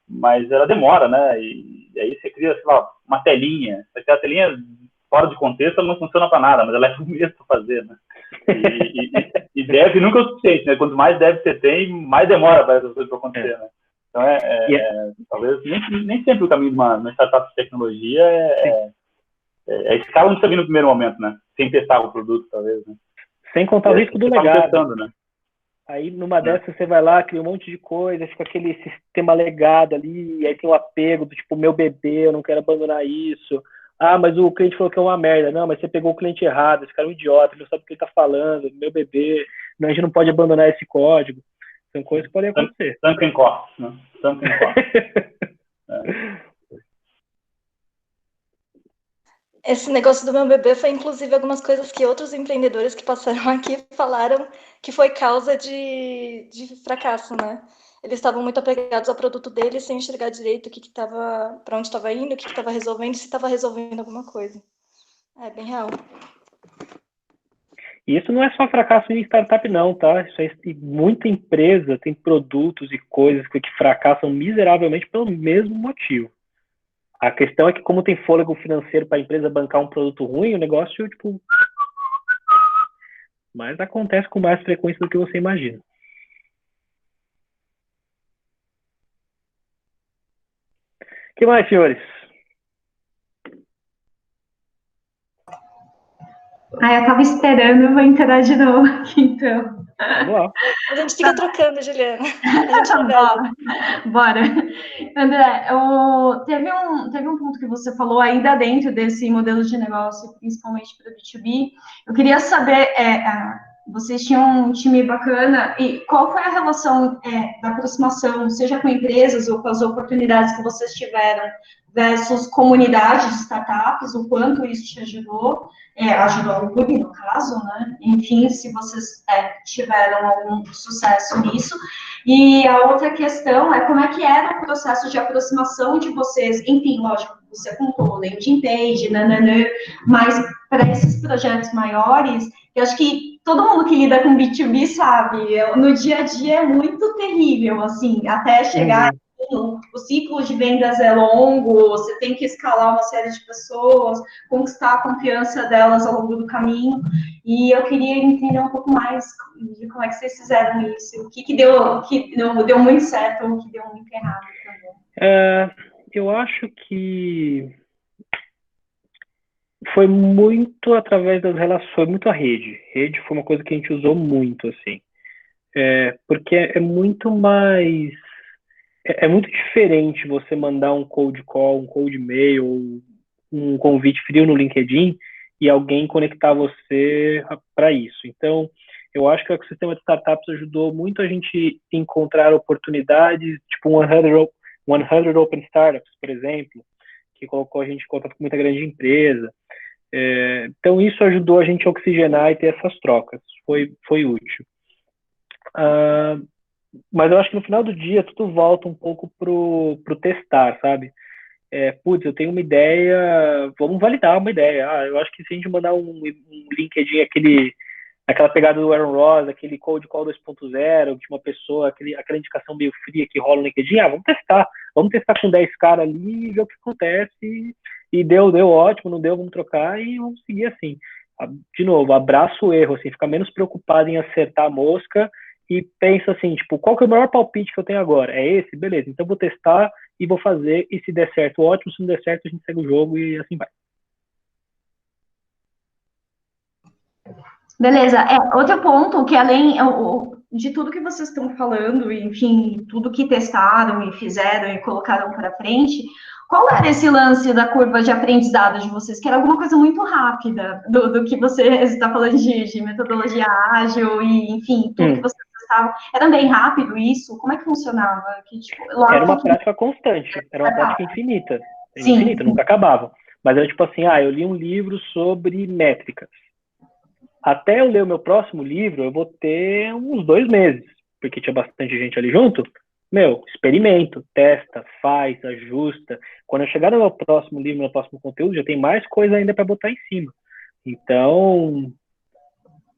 mas ela demora, né? E aí você cria, sei lá, uma telinha. A telinha fora de contexto ela não funciona para nada, mas ela é o mesmo para fazer, né? E dev nunca é o suficiente, né? Quanto mais dev você tem, mais demora para essas coisas para acontecer, né? Então, talvez nem sempre o caminho de uma startup de tecnologia é escala onde você viu no primeiro momento, né? Sem testar o produto, talvez, né? Sem contar o risco do legado. Testando, né? Aí, numa dessas, você vai lá, cria um monte de coisa, fica aquele sistema legado ali, e aí tem um apego do tipo, meu bebê, eu não quero abandonar isso. Ah, mas o cliente falou que é uma merda. Não, mas você pegou o cliente errado, esse cara é um idiota, ele não sabe o que ele tá falando, meu bebê, não, a gente não pode abandonar esse código. São coisas que podem acontecer. Sunken cost, né? Sunken cost. Esse negócio do meu bebê foi, inclusive, algumas coisas que outros empreendedores que passaram aqui falaram que foi causa de fracasso, né? Eles estavam muito apegados ao produto deles, sem enxergar direito para onde estava indo, o que estava resolvendo, se estava resolvendo alguma coisa. É bem real. E isso não é só fracasso em startup, não, tá? Isso é, muita empresa tem produtos e coisas que fracassam miseravelmente pelo mesmo motivo. A questão é que, como tem fôlego financeiro para a empresa bancar um produto ruim, o negócio, tipo... Mas acontece com mais frequência do que você imagina. O que mais, senhores? Eu tava esperando, eu vou entrar de novo aqui, então. Vamos lá. A gente fica trocando, Juliana. A gente Bora. André, teve um ponto que você falou ainda dentro desse modelo de negócio, principalmente para B2B. Eu queria saber, vocês tinham um time bacana, e qual foi a relação da aproximação, seja com empresas ou com as oportunidades que vocês tiveram, versus comunidade de startups, o quanto isso te ajudou? Ajudou o clube, no caso, né? Enfim, se vocês tiveram algum sucesso nisso. E a outra questão é como é que era o processo de aproximação de vocês. Enfim, lógico, você contou landing page, mas para esses projetos maiores, eu acho que todo mundo que lida com B2B sabe, no dia a dia é muito terrível, assim, até chegar... O ciclo de vendas é longo, você tem que escalar uma série de pessoas, conquistar a confiança delas ao longo do caminho, e eu queria entender um pouco mais de como é que vocês fizeram isso, o que deu muito certo ou o que deu muito errado também. Eu acho que foi muito através das relações, foi muito a rede. Rede foi uma coisa que a gente usou muito, assim. Porque é muito mais... É muito diferente você mandar um cold call, um cold mail, um convite frio no LinkedIn e alguém conectar você para isso. Então, eu acho que o ecossistema de startups ajudou muito a gente encontrar oportunidades, tipo 100 Open Startups, por exemplo, que colocou a gente em contato com muita grande empresa. Então, isso ajudou a gente a oxigenar e ter essas trocas. Foi útil. Mas eu acho que no final do dia tudo volta um pouco pro testar, sabe? Putz, eu tenho uma ideia, vamos validar uma ideia. Eu acho que se a gente mandar um LinkedIn, aquela pegada do Aaron Ross, aquele cold call 2.0, de uma pessoa, aquela indicação meio fria que rola no LinkedIn, vamos testar com 10 caras ali e ver o que acontece, e deu ótimo, não deu, vamos trocar e vamos seguir assim. De novo, abraça o erro, assim, fica menos preocupado em acertar a mosca e pensa assim, tipo, qual que é o maior palpite que eu tenho agora? É esse? Beleza, então vou testar e vou fazer, e se der certo, ótimo, se não der certo, a gente segue o jogo e assim vai. Beleza. Outro ponto que além de tudo que vocês estão falando, enfim, tudo que testaram e fizeram e colocaram para frente, qual era esse lance da curva de aprendizado de vocês? Que era alguma coisa muito rápida do que você está falando de metodologia ágil e, enfim, tudo que vocês testavam. Era bem rápido isso? Como é que funcionava? Era uma prática constante, era uma prática infinita. Sim. Infinita, nunca acabava. Mas era tipo assim, eu li um livro sobre métricas. Até eu ler o meu próximo livro, eu vou ter uns 2 meses, porque tinha bastante gente ali junto. Experimento, testa, faz, ajusta. Quando eu chegar no meu próximo livro, no meu próximo conteúdo, já tem mais coisa ainda para botar em cima. Então,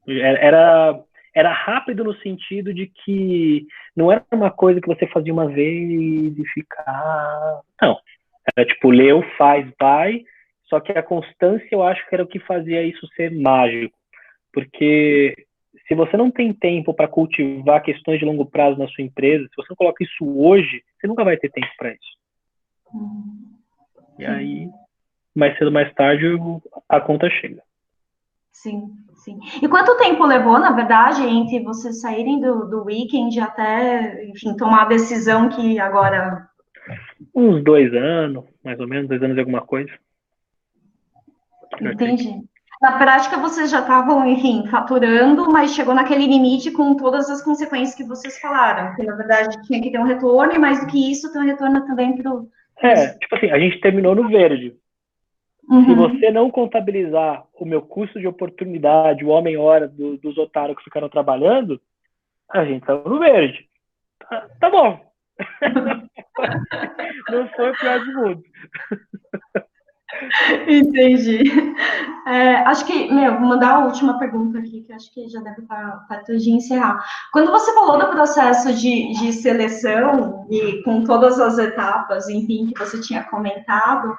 era rápido no sentido de que não era uma coisa que você fazia uma vez e ficar... Não. Era tipo, leu, faz, vai. Só que a constância, eu acho que era o que fazia isso ser mágico. Porque se você não tem tempo para cultivar questões de longo prazo na sua empresa, se você não coloca isso hoje, você nunca vai ter tempo para isso. E aí, mais cedo ou mais tarde, a conta chega. Sim, sim. E quanto tempo levou, na verdade, entre vocês saírem do weekend até, enfim, tomar a decisão que agora... Uns 2 anos, mais ou menos, 2 anos e alguma coisa. Entendi. Na prática, vocês já estavam, enfim, faturando, mas chegou naquele limite com todas as consequências que vocês falaram, que, na verdade, tinha que ter um retorno, e mais do que isso, ter um retorno também para o... tipo assim, a gente terminou no verde. Se você não contabilizar o meu custo de oportunidade, o homem-hora dos otários que ficaram trabalhando, a gente saiu no verde. Tá bom. Não foi o pior do mundo. Entendi. Acho que, vou mandar a última pergunta aqui, que acho que já deve estar perto de encerrar. Quando você falou do processo de seleção e com todas as etapas, enfim, que você tinha comentado,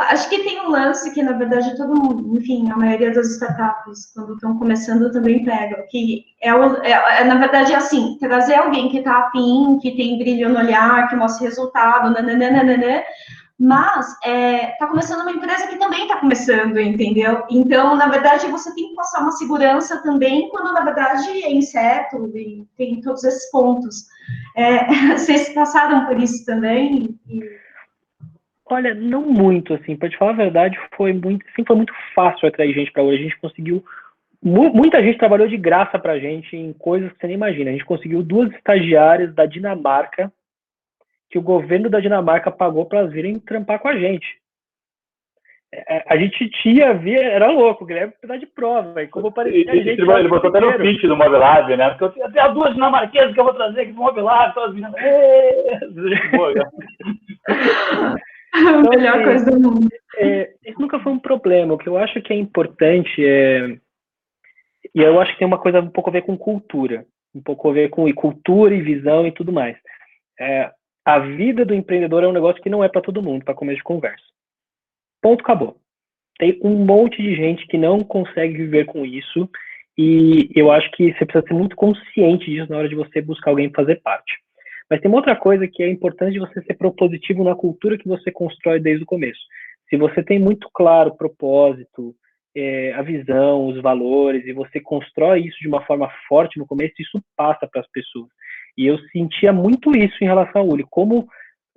acho que tem um lance que, na verdade, todo mundo, enfim, a maioria das startups, quando estão começando, também pega, que na verdade, é assim, trazer alguém que está afim, que tem brilho no olhar, que mostra resultado, nananana, mas está começando uma empresa que também está começando, entendeu? Então, na verdade, você tem que passar uma segurança também, quando, na verdade, é incerto e tem todos esses pontos. Vocês passaram por isso também? Olha, não muito, assim, para te falar a verdade, foi muito fácil atrair gente para hoje. A gente conseguiu, muita gente trabalhou de graça pra gente em coisas que você nem imagina. A gente conseguiu 2 estagiárias da Dinamarca, que o governo da Dinamarca pagou para elas virem trampar com a gente. A gente era louco, o Guilherme precisava de prova. E como parecia ele botou até no pitch do Mobilab, né? Porque eu tenho as 2 dinamarquesas que eu vou trazer aqui pro Mobilab, todas as meninas. Então, a melhor coisa do mundo. Isso nunca foi um problema. O que eu acho que é importante e eu acho que tem uma coisa um pouco a ver com cultura, um pouco a ver com cultura e visão e tudo mais. A vida do empreendedor é um negócio que não é para todo mundo, para começo de conversa. Ponto, acabou. Tem um monte de gente que não consegue viver com isso e eu acho que você precisa ser muito consciente disso na hora de você buscar alguém fazer parte. Mas tem uma outra coisa que é importante de você ser propositivo na cultura que você constrói desde o começo. Se você tem muito claro o propósito, a visão, os valores, e você constrói isso de uma forma forte no começo, isso passa para as pessoas. E eu sentia muito isso em relação ao Uli, como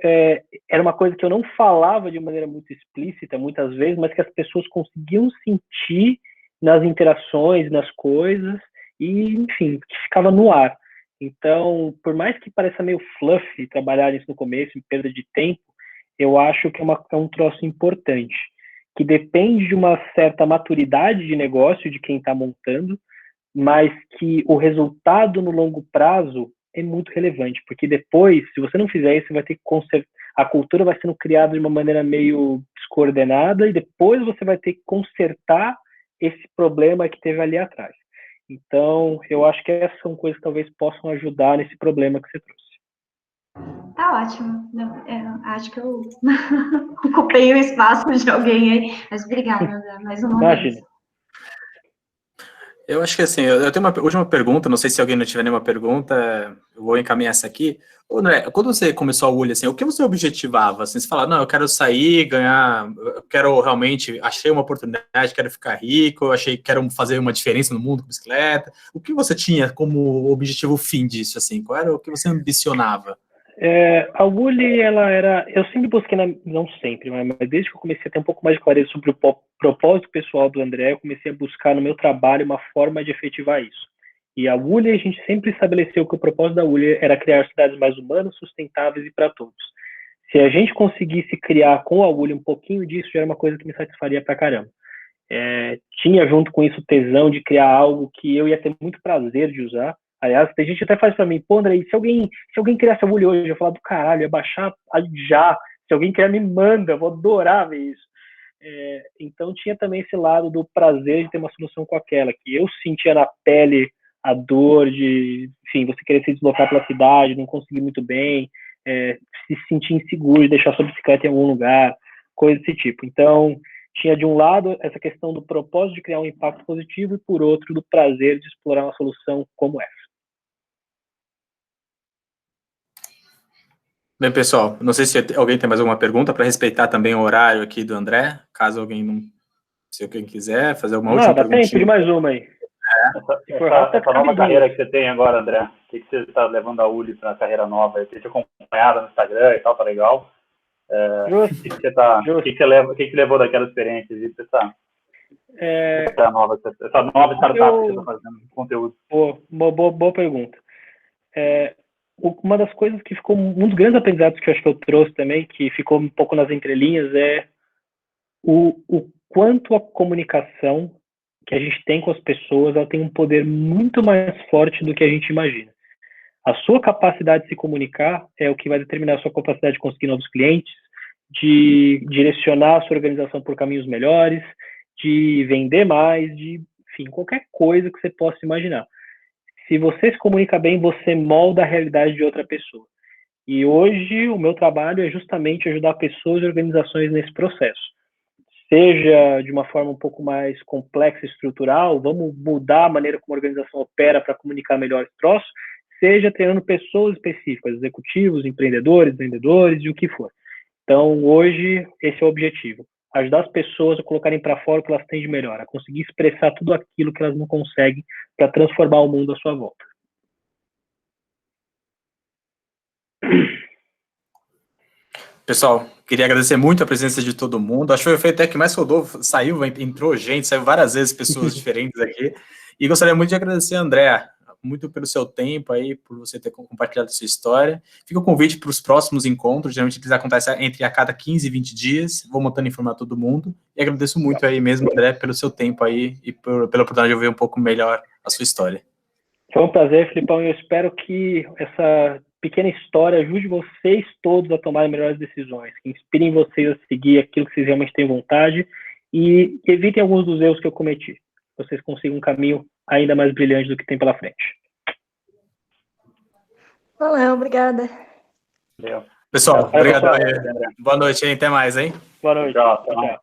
era uma coisa que eu não falava de maneira muito explícita, muitas vezes, mas que as pessoas conseguiam sentir nas interações, nas coisas, e, enfim, que ficava no ar. Então, por mais que pareça meio fluffy trabalhar nisso no começo, em perda de tempo, eu acho que é um troço importante, que depende de uma certa maturidade de negócio de quem está montando, mas que o resultado no longo prazo é muito relevante, porque depois, se você não fizer isso, você vai ter que a cultura vai sendo criada de uma maneira meio descoordenada e depois você vai ter que consertar esse problema que teve ali atrás. Então, eu acho que essas são coisas que talvez possam ajudar nesse problema que você trouxe. Tá ótimo. Acho que eu ocupei o espaço de alguém aí, mas obrigada, André, mais uma vez. Eu acho que assim, eu tenho uma última pergunta, não sei se alguém não tiver nenhuma pergunta, eu vou encaminhar essa aqui. André, quando você começou a Uli, assim, o que você objetivava? Assim, você fala, não, eu quero sair, ganhar, eu quero realmente, achei uma oportunidade, quero ficar rico, quero fazer uma diferença no mundo com bicicleta. O que você tinha como objetivo fim disso, assim? Qual era o que você ambicionava? A Uli, ela era... Eu sempre busquei, não sempre, mas desde que eu comecei a ter um pouco mais de clareza sobre o propósito pessoal do André, eu comecei a buscar no meu trabalho uma forma de efetivar isso. E a Uli, a gente sempre estabeleceu que o propósito da Uli era criar cidades mais humanas, sustentáveis e para todos. Se a gente conseguisse criar com a Uli um pouquinho disso, já era uma coisa que me satisfaria pra caramba. Tinha junto com isso tesão de criar algo que eu ia ter muito prazer de usar. Aliás, tem gente que até faz pra mim, pô, André, se alguém criasse a Uli hoje, eu ia falar do caralho, ia baixar já. Se alguém criar, me manda, eu vou adorar ver isso. Então tinha também esse lado do prazer de ter uma solução com aquela, que eu sentia na pele a dor de, enfim, você querer se deslocar pela cidade, não conseguir muito bem, se sentir inseguro de deixar sua bicicleta em algum lugar, coisa desse tipo. Então, tinha de um lado essa questão do propósito de criar um impacto positivo e por outro do prazer de explorar uma solução como essa. Bem, pessoal, não sei se alguém tem mais alguma pergunta para respeitar também o horário aqui do André, caso alguém não... Se alguém quiser fazer alguma última pergunta. Tem mais uma aí. Essa nova carreira que você tem agora, André, o que você está levando a Uli para a carreira nova? Você tinha acompanhado no Instagram e tal, tá legal? O que você levou daquela experiência de essa nova startup que você está fazendo conteúdo? Boa pergunta. Uma das coisas que ficou, um dos grandes aprendizados que eu acho que eu trouxe também, que ficou um pouco nas entrelinhas, é o quanto a comunicação que a gente tem com as pessoas, ela tem um poder muito mais forte do que a gente imagina. A sua capacidade de se comunicar é o que vai determinar a sua capacidade de conseguir novos clientes, de direcionar a sua organização por caminhos melhores, de vender mais, enfim, qualquer coisa que você possa imaginar. Se você se comunica bem, você molda a realidade de outra pessoa. E hoje o meu trabalho é justamente ajudar pessoas e organizações nesse processo. Seja de uma forma um pouco mais complexa e estrutural, vamos mudar a maneira como a organização opera para comunicar melhor esse troço, seja treinando pessoas específicas, executivos, empreendedores, vendedores e o que for. Então, hoje, esse é o objetivo. Ajudar as pessoas a colocarem para fora o que elas têm de melhor, a conseguir expressar tudo aquilo que elas não conseguem para transformar o mundo à sua volta. Pessoal, queria agradecer muito a presença de todo mundo. Acho que foi até que mais rodou, entrou gente, saiu várias vezes pessoas diferentes aqui. E gostaria muito de agradecer, André, muito pelo seu tempo aí, por você ter compartilhado a sua história. Fica o convite para os próximos encontros, geralmente eles acontecem entre a cada 15 e 20 dias, vou montando e informar todo mundo. E agradeço muito aí mesmo, André, pelo seu tempo aí e pela oportunidade de ouvir um pouco melhor a sua história. Foi um prazer, Filipão, e eu espero que essa pequena história ajude vocês todos a tomarem melhores decisões, que inspirem vocês a seguir aquilo que vocês realmente têm vontade e evitem alguns dos erros que eu cometi. Vocês consigam um caminho ainda mais brilhante do que tem pela frente. Valeu, obrigada. Pessoal, obrigado. Boa noite, hein? Até mais, hein? Boa noite. Tchau.